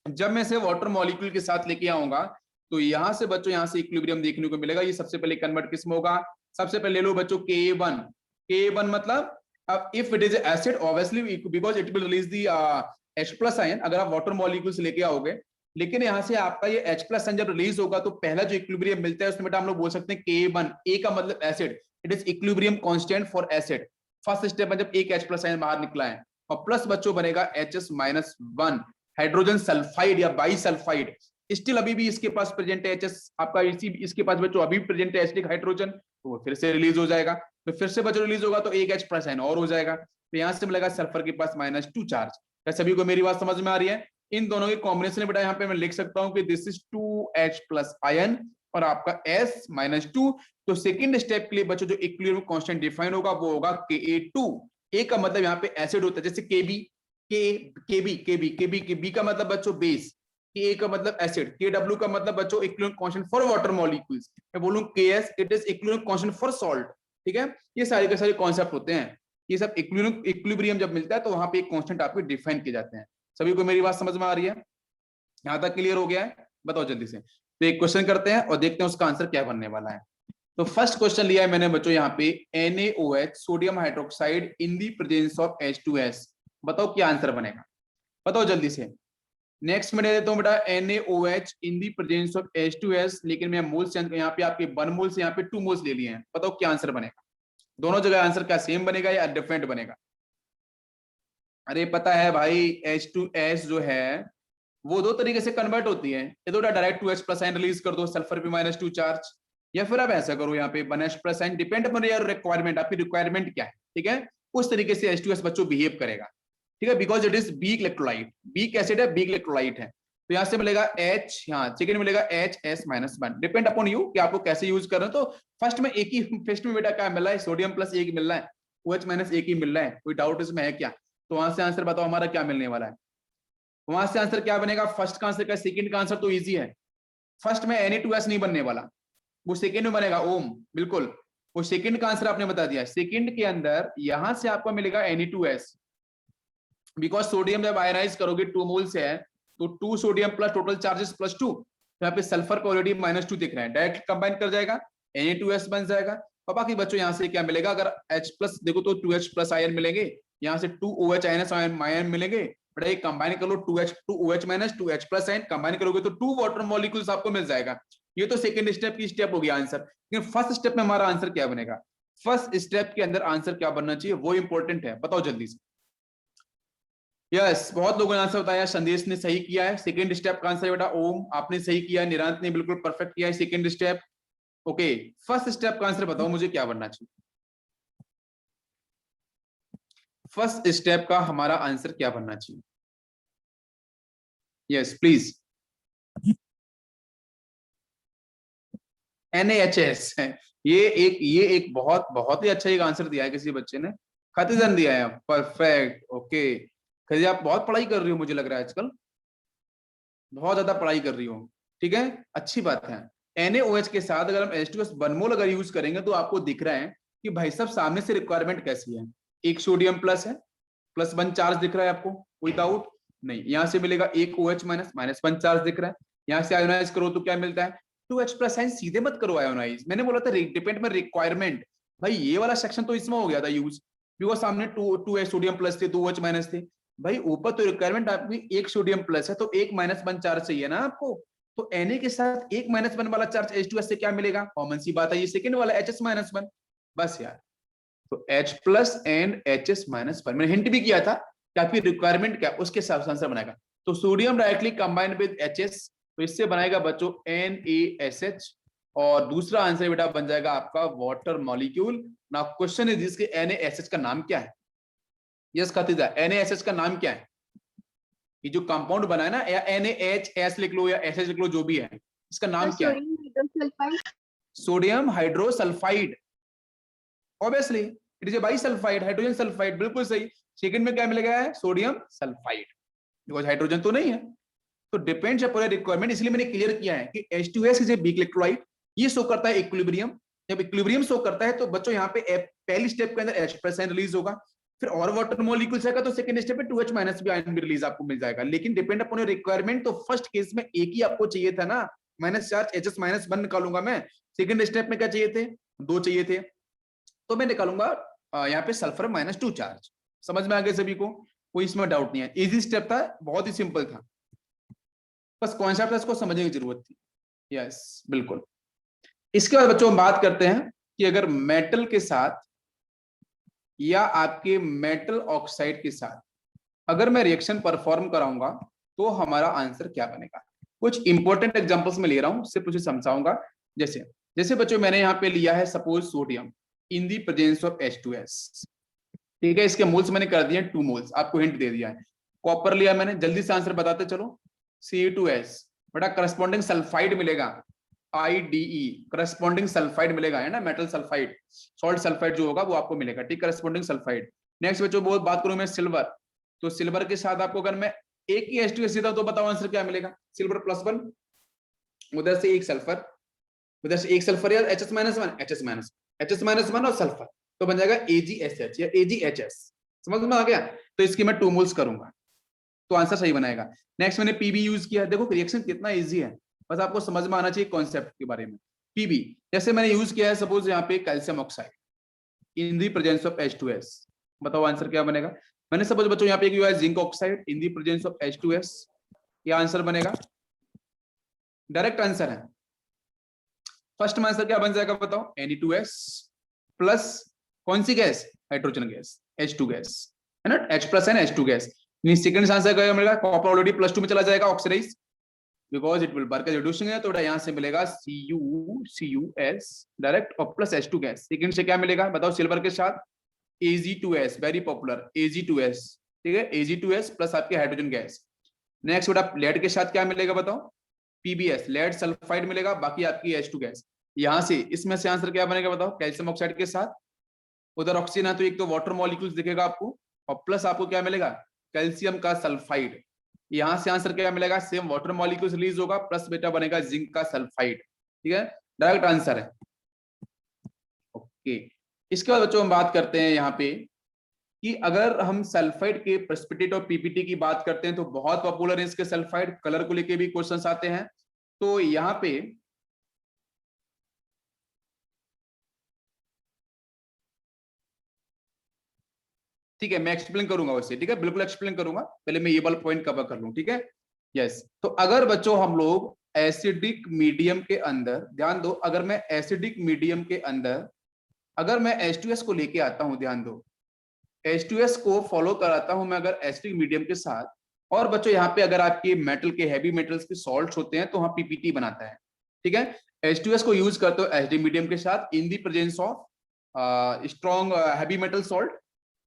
S1: जब मैं इसे वाटर मॉलिक्यूल के साथ लेके आऊंगा तो यहां से बच्चों यहां से इक्विलिब्रियम देखने को मिलेगा। ये सबसे पहले कन्वर्ट किसमें होगा? सबसे पहले ले लो बच्चों Ka1। Ka1 मतलब अब if it is acid obviously because it will release the H+ ion, अगर आप वाटर मॉलिक्यूल से लेके आओगे। लेकिन यहां से आपका ये H+ आयन जब रिलीज होगा तो पहला जो इक्विलिब्रियम मिलता है उसमें बेटा हम लोग बोल सकते हैं Ka1। A का मतलब acid, it is equilibrium constant for acid. First step में जब एक H+ आयन बाहर निकला है, और प्लस बच्चों बनेगा HS-1 हाइड्रोजन सल्फाइड या बाई सल्फाइड। स्टिल अभी भी इसके पास प्रेजेंट है HS आपका, इसके पास बच्चों अभी प्रेजेंट है एसिडिक हाइड्रोजन, तो वो फिर से रिलीज हो जाएगा। तो फिर से बच्चों रिलीज होगा तो एक H+ आयन और हो जाएगा, तो यहां से मिलेगा सल्फर के पास -2 चार्ज। क्या सभी को मेरी बात समझ में आ रही है? इन दोनों के कॉम्बिनेशन बेटा यहाँ पे मैं लिख सकता हूँ कि this is 2H plus ion और आपका S-2। तो सेकेंड स्टेप के लिए बच्चों जो इक्विलिब्रियम कांस्टेंट डिफाइन होगा वो होगा Ka2। ए का मतलब यहाँ पे एसिड होता है, जैसे Kb, Kb का मतलब बच्चों बेस, Ka का मतलब एसिड, Kw का मतलब बच्चों equilibrium constant for water molecules, मैं बोलूं Ks it is equilibrium constant for salt. ठीक है, ये सारे के सारे कॉन्सेप्ट होते हैं, ये सब इक्विलिब्रियम जब मिलता है तो वहां पे एक कांस्टेंट आपके डिफाइन किए जाते हैं। सभी को मेरी बात समझ में आ रही है? यहां तक क्लियर हो गया है? बताओ जल्दी से। तो एक क्वेश्चन करते हैं और देखते हैं उसका आंसर क्या बनने वाला है। तो फर्स्ट क्वेश्चन लिया है मैंने बच्चों यहाँ पे NaOH sodium hydroxide in the presence of H2S। बताओ क्या आंसर बनेगा, बताओ जल्दी से। नेक्स्ट में देता हूँ बेटा NaOH in the presence of H2S, लेकिन मैं मोल्स यहाँ पे आपके 1 मोल से यहाँ पे 2 मोल्स ले लिए हैं। बताओ क्या आंसर बनेगा, दोनों जगह आंसर क्या सेम बनेगा या डिफरेंट बनेगा? अरे पता है भाई, H2S जो है वो दो तरीके से कन्वर्ट होती है, ये तो direct 2H plus ion release कर दो सल्फर पे -2 चार्ज, या फिर आप ऐसा करो यहाँ पे 1H plus ion, depend upon your requirement, आपकी रिक्वायरमेंट क्या है। ठीक है, उस तरीके से H2S बच्चों बिहेव करेगा। ठीक है, because it is weak electrolyte, weak acid है, वीक इलेक्ट्रोलाइट है। तो यहाँ से मिलेगा H, यहाँ सेकेंड मिलेगा HS-1, डिपेंड अपॉन यू कि आपको कैसे यूज कर रहे हो। तो फर्स्ट में एक ही, फर्स्ट में बेटा क्या मिल रहा है, सोडियम प्लस एक मिल रहा है, OH- एक ही मिल रहा है, कोई डाउट इसमें है क्या? तो वहां से आंसर बताओ हमारा क्या मिलने वाला है, वहां से आंसर क्या बनेगा? फर्स्ट का आंसर का सेकंड का आंसर तो इजी है, फर्स्ट में Na2S नहीं बनने वाला, वो सेकंड में बनेगा। ओम बिल्कुल, वो सेकंड का आंसर आपने बता दिया। सेकंड के अंदर यहां से आपको मिलेगा Na2S, बिकॉज सोडियम जब आयनाइज करोगे 2 मोल से है तो 2 सोडियम प्लस टोटल चार्जेस +2, तो यहाँ पे सल्फर का ऑलरेडी -2 दिख रहा है, डायरेक्ट कंबाइन कर जाएगा, Na2S बन जाएगा। और बाकी बच्चों यहाँ से क्या मिलेगा, अगर H प्लस देखो तो 2H प्लस आयन मिलेंगे, यहाँ से 2OH आयन मिलेंगे, बट ये कंबाइन कर लो 2H 2OH- 2H plus ion combine करोगे तो 2 वाटर मॉलिक्यूल्स आपको मिल जाएगा। ये तो सेकंड स्टेप की स्टेप हो गया आंसर, लेकिन फर्स्ट स्टेप में हमारा आंसर क्या बनेगा? फर्स्ट स्टेप के अंदर आंसर क्या बनना चाहिए वो इंपॉर्टेंट है, बताओ जल्दी से। यस, बहुत लोगों ने आंसर बताया, संदेश ने सही किया है, सेकंड स्टेप का आंसर बेटा ओम आपने सही किया है, निरांत ने बिल्कुल परफेक्ट किया है second step. Okay, first step का आंसर बताओ मुझे क्या बनना चाहिए, फर्स्ट स्टेप का हमारा आंसर क्या बनना चाहिए? Yes please. NaHS है, ये एक बहुत बहुत ही अच्छा एक आंसर दिया है किसी बच्चे ने, खतीजन दिया है, परफेक्ट। ओके खतीजा, आप बहुत पढ़ाई कर रही हो मुझे लग रहा है आजकल, बहुत ज्यादा पढ़ाई कर रही हो। ठीक है, अच्छी बात है। NaOH के साथ अगर हम H2S 1 मोल अगर यूज करेंगे तो आपको दिख रहा है कि भाई साहब सामने से रिक्वायरमेंट कैसी है, एक सोडियम प्लस है, +1 चार्ज दिख रहा है आपको, कोई डाउट नहीं। यहाँ से मिलेगा एक OH -1 चार्ज दिख रहा है, यहाँ से आयोनाइज करो तो क्या मिलता है, 2H प्लस साइन, सीधे मत करो आयोनाइज, मैंने बोला था डिपेंड में रिक्वायरमेंट। भाई ये वाला सेक्शन तो इसमें हो गया था यूज, बिकॉज सामने 2H सोडियम प्लस थे, 2OH माइनस थे। भाई ऊपर तो रिक्वायरमेंट आपकी एक सोडियम प्लस है तो एक -1 चार्ज चाहिए ना आपको, तो Na के साथ एक -1 वाला चार्ज H2S से क्या मिलेगा, कॉमन सी बात है, ये सेकंड वाला HS-1। बस यार, तो H प्लस एंड HS-1, मैंने हिंट भी किया था कि आपकी रिक्वायरमेंट क्या उसके हिसाब से आंसर बनाएगा। तो sodium directly combined with HS, तो इससे बनाएगा बच्चों NaSH, और दूसरा आंसर बेटा बन जाएगा आपका water molecule. Now question is इसके NaSH का नाम क्या है? यस खतीजा, NaSH का नाम क्या है? ये जो कंपाउंड बना है ना, या NaHS लिख लो या SS लिख लो, जो भी है, इसका नाम क्या है? Sodium hydrosulphide, obviously it is a bisulphide, hydrogen sulphide, बिल्कुल सही। सेकंड में क्या मिलेगा है, सोडियम सल्फाइड, बिकॉज हाइड्रोजन तो नहीं है। तो डिपेंड्स अपॉन रिक्वायरमेंट, इसलिए मैंने क्लियर किया है कि H2S is a weak electrolyte, ये शो करता है इक्विलिब्रियम, जब इक्विलिब्रियम शो करता है तो बच्चों यहाँ पे पहली स्टेप के अंदर H+ रिलीज होगा, फिर और वाटर मॉलिक्यूल्स आएगा तो सेकंड स्टेप पे 2H- भी आयन भी रिलीज आपको मिल जाएगा, लेकिन डिपेंड अपॉन रिक्वायरमेंट। तो फर्स्ट केस में एक ही आपको चाहिए था ना, माइनस चार्ज HS-1 निकालूंगा मैं, सेकंड स्टेप में क्या चाहिए थे, 2 चाहिए थे, तो मैं निकालूंगा यहाँ पे सल्फर -2 चार्ज। समझ में आ गया सभी को, कोई इसमें डाउट नहीं है, इजी स्टेप था, बहुत ही सिंपल था, बस कॉन्सेप्ट इसको समझने की जरूरत थी। यस बिल्कुल। इसके बाद बच्चों हम बात करते हैं कि अगर मेटल के साथ या आपके मेटल ऑक्साइड के साथ अगर मैं रिएक्शन परफॉर्म कराऊंगा तो हमारा आंसर क्या बनेगा। कुछ इंपॉर्टेंट एग्जांपल्स में ले रहा हूं, सिर्फ उसे समझाऊंगा। जैसे जैसे बच्चों मैंने यहाँ पे लिया है suppose sodium in the presence of H2S, ठीक है, इसके मोल्स मैंने कर दिए 2 मोल्स, आपको हिंट दे दिया है। कॉपर लिया मैंने, जल्दी से आंसर बताते चलो, Ca2S बेटा करस्पॉन्डिंग सल्फाइड मिलेगा, IDE करस्पॉन्डिंग सल्फाइड मिलेगा, है ना, मेटल सल्फाइड, सॉल्ट सल्फाइड जो होगा वो आपको मिलेगा, ठीक, करस्पॉन्डिंग सल्फाइड। नेक्स्ट बच्चों बहुत बात करूं मैं सिल्वर, तो सिल्वर के साथ आपको अगर मैं एक ही H2S देता हूं तो बताओ आंसर क्या मिलेगा, सिल्वर +1, उधर से एक सल्फर, उधर से एक सल्फर या HS-1 HS-1 और सल्फर, तो बन जाएगा AgSH या AgHS, समझ में आ गया। तो इसकी मैं 2 मोल्स करूंगा तो आंसर सही बनाएगा। नेक्स्ट मैंने पीबी यूज किया, देखो रिएक्शन कितना इजी है, बस आपको समझ में आना चाहिए कॉन्सेप्ट के बारे में। पीबी जैसे मैंने यूज किया है, सपोज यहाँ पे calcium oxide in the presence of H2S, बताओ आंसर क्या बनेगा। मैंने सपोज बच्चों यहाँ पे एक है zinc oxide in the presence of H2S, ये आंसर बनेगा, डायरेक्ट आंसर है। फर्स्ट में आंसर क्या बन जाएगा बताओ, Na2S प्लस कौन सी gas, hydrogen gas H2 gas, है ना, H+ है ना H2 गैस। सेकंड आंसर क्या मिलेगा, कॉपर ऑलरेडी +2 में चला जाएगा oxidise because it will work as reducing है, तो यहाँ से मिलेगा CuS डायरेक्ट और प्लस H2 गैस। सेकंड से क्या मिलेगा बताओ, सिल्वर के साथ Ag2S, वेरी पॉपुलर Ag2S, ठीक है, Ag2S प्लस आपके हाइड्रोजन गैस। नेक्स्ट बेटा लेड के साथ क्या मिलेगा बताओ, PbS लेड सल्फाइड मिलेगा, बाकी आपकी H2 गैस। यहां से इसमें से आंसर क्या बनेगा बताओ, कैल्शियम ऑक्साइड के साथ उधर ऑक्सीजन है तो एक तो वाटर मॉलिक्यूल्स दिखेगा आपको, और प्लस आपको क्या मिलेगा, कैल्शियम का सल्फाइड। यहां से आंसर क्या मिलेगा, सेम वाटर मॉलिक्यूल्स रिलीज होगा, प्लस बेटा बनेगा जिंक का सल्फाइड, ठीक है, डायरेक्ट आंसर है। ओके, इसके बाद बच्चों हम बात करते हैं यहाँ पे कि अगर हम सल्फाइड के प्रेसिपिटेट और पीपीटी की बात करते हैं तो बहुत पॉपुलर है इसके सल्फाइड, कलर को लेके भी क्वेश्चंस आते हैं। तो यहाँ पे ठीक है मैं एक्सप्लेन करूंगा वैसे, ठीक है बिल्कुल एक्सप्लेन करूंगा, पहले मैं ये वाला पॉइंट कवर कर लूं, ठीक है। यस, तो अगर बच्चों हम लोग एसिडिक मीडियम के अंदर, ध्यान दो, अगर मैं एसिडिक मीडियम के अंदर अगर मैं H2S को लेके आता हूं, ध्यान दो, H2S को फॉलो कराता हूं मैं अगर एसिडिक मीडियम के साथ, और बच्चों यहाँ पे अगर आपके मेटल के हैवी मेटल्स के सॉल्ट्स होते हैं तो वहां पीपीटी बनाता है, ठीक है। H2S को यूज करते हो एसिडिक मीडियम के साथ in the presence of strong heavy metal salt,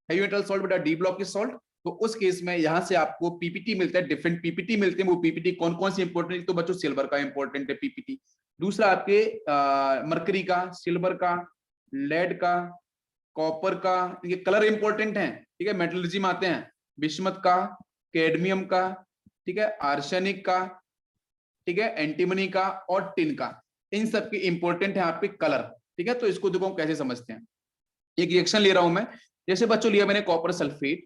S1: heavy metal salt बेटा डी ब्लॉक के सॉल्ट, तो उस केस में यहां से आपको पीपीटी मिलता है, डिफरेंट पीपीटी मिलते हैं। वो पीपीटी कौन कौन सी इंपॉर्टेंट, तो बच्चों सिल्वर का इंपॉर्टेंट है पीपीटी, दूसरा आपके मरकरी का, सिल्वर का, लेड का, कॉपर का, ये कलर इंपॉर्टेंट है, ठीक है, मेटलर्जी में आते हैं, बिस्मथ का, कैडमियम का, ठीक है, आर्सेनिक का, ठीक है, एंटीमनी का और टिन का, इन सब के इंपॉर्टेंट है आपके कलर, ठीक है। तो इसको देखो हम कैसे समझते हैं, एक रिएक्शन ले रहा हूं मैं, जैसे बच्चों लिया मैंने copper sulphate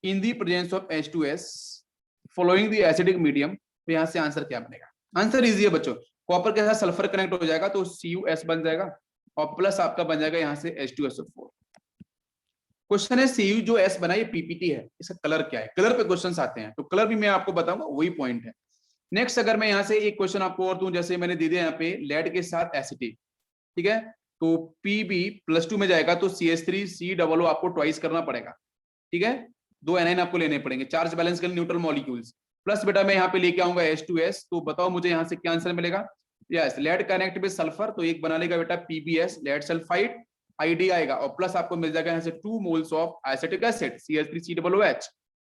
S1: in the presence of H2S following the acidic medium, तो यहां से आंसर क्या बनेगा, आंसर इजी है बच्चों, कॉपर के साथ सल्फर कनेक्ट हो जाएगा तो CuS बन जाएगा और प्लस आपका बन जाएगा यहां से H2SO4। क्वेश्चन है Cu जो S बना ये पीपीटी है, इसका कलर क्या है, कलर पे क्वेश्चंस आते हैं, तो कलर भी मैं आपको बताऊंगा, वही पॉइंट है। नेक्स्ट अगर मैं यहां से एक क्वेश्चन आपको और दूं, जैसे मैंने दे दिया यहाँ पे लेड के साथ एसिटेट, ठीक है, तो Pb+2 में जाएगा तो CH3COO आपको ट्वाइस करना पड़ेगा, ठीक है, 2 एनाइन आपको लेने पड़ेंगे, चार्ज बैलेंस के लिए न्यूट्रल मॉलिक्यूल्स, प्लस बेटा मैं यहाँ पे लेके आऊंगा H2S, तो बताओ मुझे यहाँ से क्या आंसर मिलेगा, yes lead connect with sulphur, तो एक बना लेगा बेटा PbS लेड सल्फाइड, ID आएगा और प्लस आपको मिल जाएगा यहाँ से 2 moles of acetic acid CH3COOH।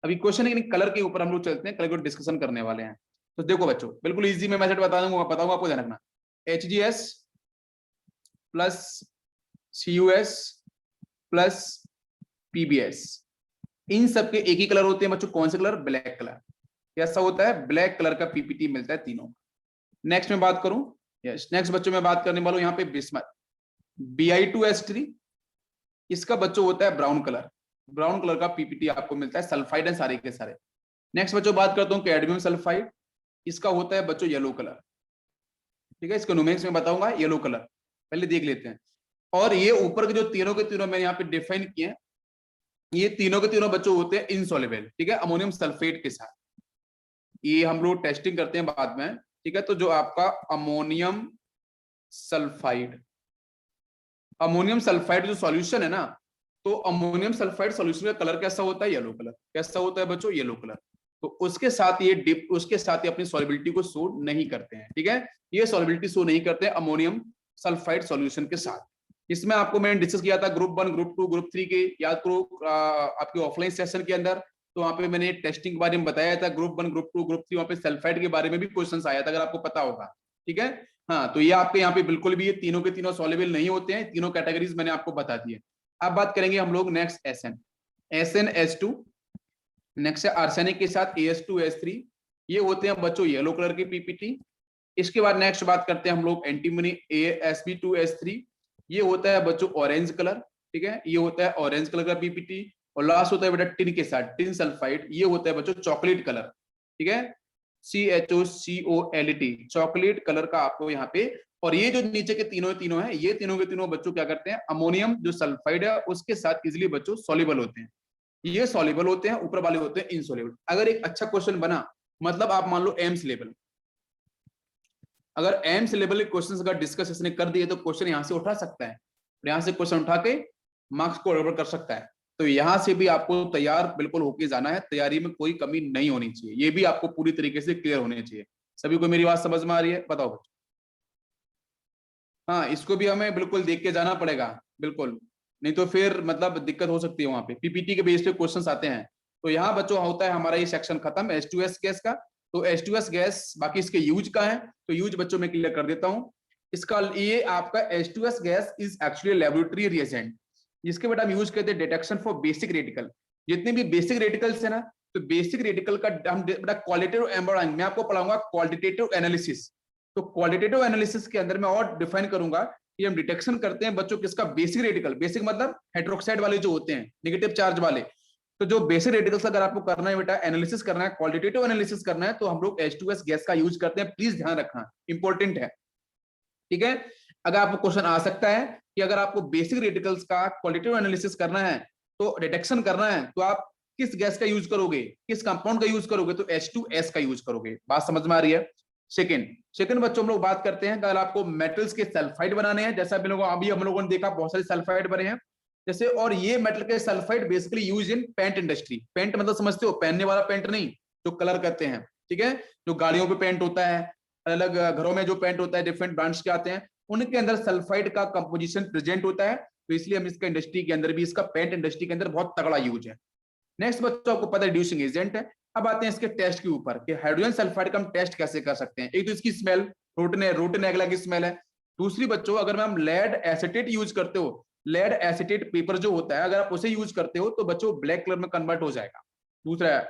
S1: अभी क्वेश्चन है कलर के ऊपर हम लोग चलते हैं, कलर को डिस्कशन करने वाले हैं। तो देखो बच्चों बिल्कुल इजी में मेथड बताऊंगा आपको, ध्यान रखना, HgS plus CuS plus PbS, इन सबके एक ही कलर होते हैं बच्चों, कौन से कलर, ब्लैक कलर, कैसा होता है, ब्लैक कलर का पीपीटी मिलता है तीनों। नेक्स्ट में बात करूं, यस नेक्स्ट बच्चों में बात करने वाला हूं यहाँ पे बिस्मथ Bi2S3, इसका बच्चों होता है ब्राउन कलर का पीपीटी आपको मिलता है, सल्फाइड है सारे के सारे। नेक्स्ट बच्चों बात करता हूँ कैडमियम सल्फाइड, इसका होता है बच्चों येलो कलर, ठीक है, इसको न्यूमेरिक्स में बताऊंगा, येलो कलर पहले देख लेते हैं। और ये ऊपर के जो तीनों के तीनों मैंने यहाँ पे डिफाइन किए हैं, ये तीनों के तीनों बच्चों होते हैं इनसॉल्युबल, ठीक है, अमोनियम सल्फेट के साथ, ये हम लोग टेस्टिंग करते हैं बाद में, ठीक है। तो जो आपका अमोनियम सल्फाइड जो सॉल्यूशन है ना, तो अमोनियम सल्फाइड सॉल्यूशन का कलर कैसा होता है, येलो कलर, कैसा होता है बच्चों, येलो कलर, तो उसके साथ ये डिप, उसके साथ ही अपनी सॉल्युबिलिटी को शो नहीं करते हैं, ठीक है, ये सॉल्युबिलिटी शो नहीं करते हैं अमोनियम सल्फाइड सॉल्यूशन के साथ। इसमें आपको मैंने डिस्कस किया था ग्रुप 1 ग्रुप 2 ग्रुप 3 के, याद करो आपके ऑफलाइन सेशन के अंदर, तो वहाँ पे मैंने टेस्टिंग के बारे में बताया था, ग्रुप 1 ग्रुप 2 ग्रुप 3, वहाँ पे सल्फाइड के बारे में भी क्वेश्चन आया था, अगर आपको पता होगा। ठीक है, हाँ, तो ये आपके यहाँ पे बिल्कुल भी ये तीनों के तीनों सॉल्युबल नहीं होते हैं, तीनों कैटेगरीज मैंने आपको बता दी है। अब बात करेंगे हम लोग नेक्स्ट SnS2, नेक्स्ट है आर्सेनिक के साथ AS2S3, ये होते हैं बच्चों येलो कलर के पीपीटी। इसके बाद नेक्स्ट बात करते हैं हम लोग एंटीमनी AsB2S3, ये होता है बच्चों ऑरेंज कलर। ठीक है, ये होता है ऑरेंज कलर का पीपीटी। और लास्ट होता है बेटा टिन के साथ, टिन सल्फाइड, ये होता है बच्चों चॉकलेट कलर। ठीक है, CHOCOLET, चॉकलेट कलर का आपको यहाँ पे। और ये जो नीचे के तीनों हैं, ये तीनों के तीनों बच्चों क्या करते हैं, अमोनियम जो सल्फाइड है उसके साथ इजिली बच्चों सॉल्युबल होते हैं। ये सॉल्युबल होते हैं, ऊपर वाले होते हैं इनसॉल्युबल। अगर एक अच्छा क्वेश्चन बना, मतलब आप मान लो एम्स लेवल, अगर एम्स लेवल के क्वेश्चन अगर डिस्कस इसने कर दिए तो क्वेश्चन यहां से उठा सकता है, यहां से क्वेश्चन उठा के मार्क्स को गड़बड़ कर सकता है। तो यहां से भी आपको तैयार बिल्कुल होके जाना है, तैयारी में कोई कमी नहीं होनी चाहिए, ये भी आपको पूरी तरीके से क्लियर होने चाहिए। सभी को मेरी बात समझ में आ रही है, बताओ बच्चों? हाँ, इसको भी हमें बिल्कुल देख के जाना पड़ेगा, बिल्कुल, नहीं तो फिर मतलब दिक्कत हो सकती है। वहां पे पीपीटी के बेस पे क्वेश्चंस आते हैं। तो यहाँ बच्चों होता है हमारा ये सेक्शन खत्म H2S गैस का। तो H2S गैस, बाकी इसके यूज का है, तो यूज बच्चों में क्लियर कर देता हूँ। इसका ये आपका H2S gas is actually laboratory reagent, जिसके बेटा हम यूज करते हैं डिटेक्शन फॉर बेसिक रेडिकल। जितने भी बेसिक रेडिकल्स है ना, तो बेसिक रेडिकल का हम बेटा क्वालिटेटिव एम्बोडाइंग, मैं आपको पढ़ाऊंगा क्वालिटेटिव एनालिसिस। तो क्वालिटेटिव एनालिसिस के अंदर मैं और डिफाइन करूंगा कि हम डिटेक्शन करते हैं बच्चों किसका, बेसिक रेडिकल। बेसिक मतलब हाइड्रोक्साइड वाले जो होते हैं, नेगेटिव चार्ज वाले। तो जो बेसिक रेडिकल्स अगर आपको करना है बेटा, एनालिसिस करना है, क्वालिटेटिव एनालिसिस करना है, तो हम लोग H2S गैस का यूज करते हैं, प्लीज ध्यान रखना, इंपॉर्टेंट है। ठीक है, अगर आपको क्वेश्चन आ सकता है कि अगर आपको बेसिक रेडिकल्स का क्वालिटेटिव एनालिसिस करना है, तो डिटेक्शन करना है, तो आप किस गैस का यूज करोगे, किस कंपाउंड का यूज करोगे, तो H2S का यूज करोगे। बात समझ में आ रही है? सेकंड बच्चों हम लोग बात करते हैं, अगर आपको मेटल्स के सल्फाइड बनाने हैं, जैसा अभी हम लोगों ने देखा बहुत सारे सल्फाइड बने हैं जैसे, और ये मेटल के sulphide basically use in paint industry. Paint मतलब समझते हो, पहनने वाला पेंट नहीं, जो कलर करते हैं। ठीक है, जो गाड़ियों पे पेंट होता है, अलग घरों में जो पेंट होता है, डिफरेंट ब्रांड्स के आते हैं, उनके अंदर सल्फाइड का कंपोजिशन प्रेजेंट होता है। तो इसलिए हम इसका इंडस्ट्री के अंदर भी, इसका पेंट इंडस्ट्री के अंदर बहुत तगड़ा यूज है। नेक्स्ट बच्चों आपको पता है रिड्यूसिंग एजेंट है। अब आते हैं इसके टेस्ट के ऊपर कि हाइड्रोजन सल्फाइड का हम टेस्ट कैसे कर सकते हैं। एक तो इसकी स्मेल, रोटन एगला की स्मेल है। दूसरी बच्चों, अगर हम लेड एसिटेट यूज करते हो, लेड एसिटेट पेपर जो होता है, अगर आप उसे यूज करते हो तो बच्चों ब्लैक कलर में कन्वर्ट हो जाएगा। दूसरा है,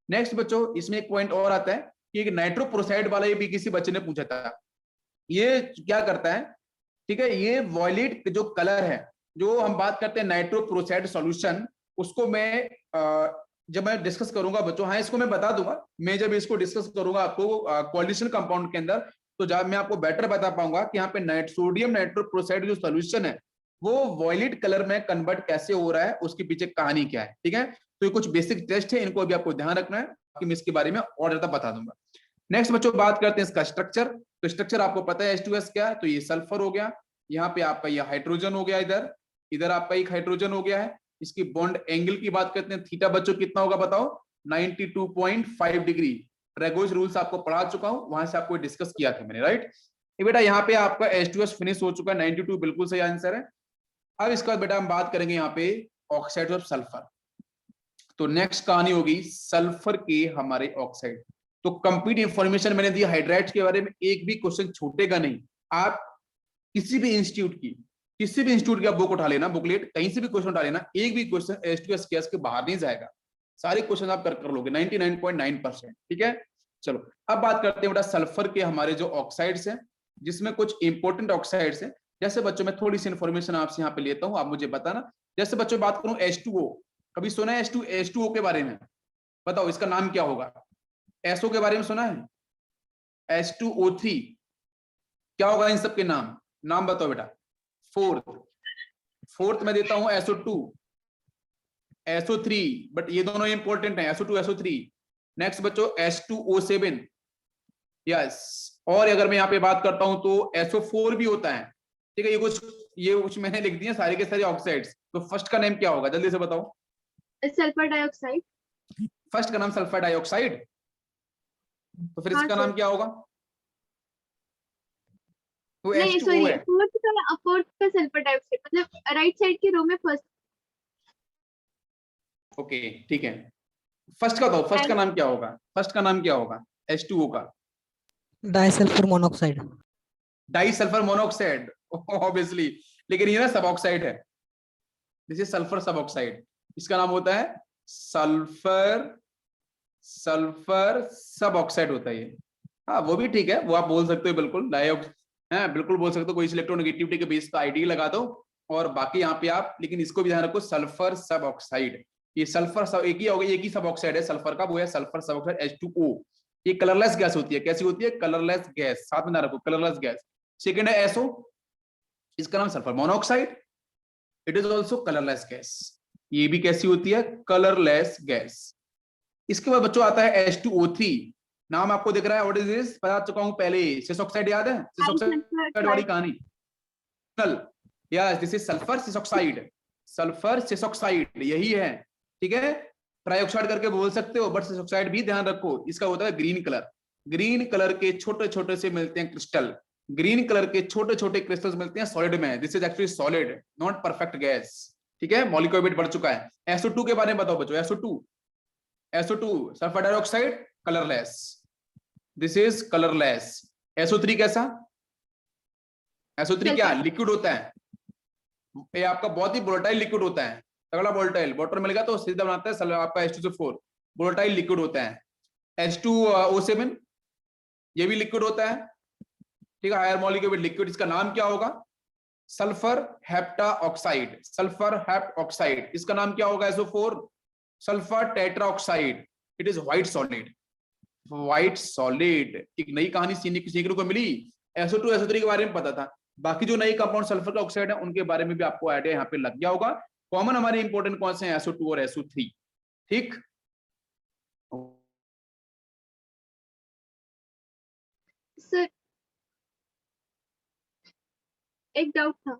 S1: नेक्स्ट बच्चों इसमें एक पॉइंट और आता है कि एक नाइट्रोप्रोसाइड वाला, ये भी किसी बच्चे ने पूछा था, ये क्या करता है? ठीक है, ये वॉयलेट जो कलर है, जो हम बात करते हैं नाइट्रोप्रोसाइड सॉल्यूशन, उसको मैं जब मैं डिस्कस करूंगा बच्चों, हाँ इसको मैं बता दूंगा, मैं जब इसको डिस्कस करूंगा आपको कोलिशन कंपाउंड के अंदर, तो जब मैं आपको बेटर बता पाऊंगा कि यहाँ पे सोडियम नाइट्रोप्रोसाइड जो सॉल्यूशन है वो वॉयलेट कलर में कन्वर्ट कैसे हो रहा है, उसके पीछे कहानी क्या है। ठीक है, तो ये कुछ बेसिक टेस्ट है, इनको अभी आपको ध्यान रखना है, बाकी मैं इसके बारे में और ज्यादा बता दूंगा। नेक्स्ट बच्चों बात करते हैं इसका स्ट्रक्चर। तो स्ट्रक्चर आपको पता है H2S क्या है, तो ये सल्फर हो गया, यहाँ पे आपका ये हाइड्रोजन हो गया, इधर इधर आपका एक हाइड्रोजन हो गया है। इसकी बॉन्ड एंगल की बात करते हैं, थीटा बच्चों कितना होगा बताओ, 92.5 डिग्री। ट्रेगोस रूल्स आपको पढ़ा चुका हूं, वहां से आपको डिस्कस किया था मैंने, राइट। ये बेटा यहाँ पे आपका H2S फिनिश हो चुका है, 92 बिल्कुल सही आंसर है। अब इसका बेटा हम बात करेंगे यहाँ पे ऑक्साइड ऑफ सल्फर। तो नेक्स्ट कहानी होगी सल्फर के हमारे ऑक्साइड। तो कंप्लीट इंफॉर्मेशन मैंने दी हाइड्राइड्स के बारे में, एक भी क्वेश्चन छूटेगा नहीं। आप किसी भी इंस्टीट्यूट की आप बुक उठा लेना, बुकलेट कहीं से भी क्वेश्चन उठा लेना, एक भी क्वेश्चन H2S गैस के बाहर नहीं जाएगा, सारे क्वेश्चन आप कर लोगे 99.9%। ठीक है, चलो अब बात करते हैं बेटा सल्फर के हमारे जो ऑक्साइड्स हैं, जिसमें कुछ इंपॉर्टेंट ऑक्साइड्स हैं। जैसे बच्चों मैं थोड़ी सी इंफॉर्मेशन आपसे यहाँ पे लेता हूँ, आप मुझे बताना। जैसे बच्चों बात करूं H2O, कभी सुना है H2O के बारे में? बताओ इसका नाम क्या होगा? SO के बारे में सुना है? H2O3, क्या होगा इन सब के नाम? नाम बताओ बेटा। फोर्थ में देता हूं SO2, SO3, बट ये दोनों इंपॉर्टेंट हैं, SO2 SO3। नेक्स्ट बच्चों H2O7, यस। और अगर मैं यहाँ पे बात करता हूं तो SO4 भी होता है। ठीक है, ये कुछ मैंने लिख दिया सारे के सारे ऑक्साइड्स। तो फर्स्ट का नेम क्या होगा, जल्दी से बताओ।
S2: Sulphur dioxide.
S1: फर्स्ट का नाम सल्फर डाइऑक्साइड, तो फिर
S2: हाँ
S1: इसका
S2: सर।
S1: नाम क्या होगा? वो
S2: नहीं
S1: H2O
S2: सॉरी,
S1: है।
S2: फोर्थ का सल्फर डाइऑक्साइड, मतलब राइट साइड की रो में फर्स्ट।
S1: ओके ठीक है, फर्स्ट का बताओ, फर्स्ट का नाम क्या होगा? फर्स्ट का नाम क्या होगा H2O का?
S3: Disulphur monoxide.
S1: Di sulphur monoxide obviously, लेकिन ये ना सब ऑक्साइड है, this is sulphur sub oxide. इसका नाम होता है सल्फर सल्फर सब ऑक्साइड होता है ये। हाँ वो भी ठीक है, वो आप बोल सकते हो बिल्कुल, है बिल्कुल बोल सकते हो, कोई इलेक्ट्रोनेगेटिविटी के बेस पर आईडी लगा दो और बाकी यहाँ पे आप, लेकिन इसको भी ध्यान रखो सल्फर सब ऑक्साइड। ये सल्फर सब एक ही होगा, एक ही सब ऑक्साइड है सल्फर का, वो है सल्फर सब ऑक्साइड H2O। ये कलरलेस गैस होती है, कैसी होती है? कलरलेस गैस, साथ में ना रखो, कलरलेस गैस। सेकेंड है SO, इसका नाम sulphur monoxide, it is also colourless gas. ये भी कैसी होती है? Colourless gas. इसके बाद बच्चों आता है H2O3, नाम आपको दिख रहा है, व्हाट इज दिस? बता चुका हूं पहले, सिस ऑक्साइड याद है? सिस ऑक्साइड वाली कहानी, यस दिस इज सल्फर सिस ऑक्साइड, सल्फर सिस ऑक्साइड यही है, ठीक है। ट्राइऑक्साइड करके बोल सकते हो, बट सिस ऑक्साइड भी ध्यान रखो, इसका होता है ग्रीन कलर। ग्रीन कलर के छोटे छोटे से मिलते हैं क्रिस्टल, ग्रीन कलर के छोटे छोटे क्रिस्टल्स मिलते हैं सॉलिड में, this is actually solid not perfect gas, ठीक है। मॉलिक्यूलर वेट बढ़ चुका है। SO2 के बारे में बताओ बच्चों, SO2 sulphur dioxide colourless, this is colourless. SO3 कैसा? SO3 क्या लिक्विड होता है, ये आपका बहुत ही वोलेटाइल लिक्विड होता है, तगड़ा वोलेटाइल, वाटर मिलेगा तो सीधा बनाता है आपका H2SO4, वोलेटाइल लिक्विड होता है। H2O7 ये भी लिक्विड होता है, ठीक है, हायर मॉलिक्यूलर लिक्विड, इसका नाम क्या होगा? Sulphur hepta oxide, sulphur hept oxide, इसका नाम क्या होगा? SO4 sulphur tetra oxide, it is white solid, white solid. एक नई कहानी सीखने को मिली, SO2 SO3 के बारे में पता था, बाकी जो नई कंपाउंड सल्फर का ऑक्साइड है उनके बारे में भी आपको आइडिया यहाँ पे लग गया होगा। कॉमन हमारे इंपॉर्टेंट कौन से हैं? SO2 और SO3, ठीक।
S2: सर एक डाउट था,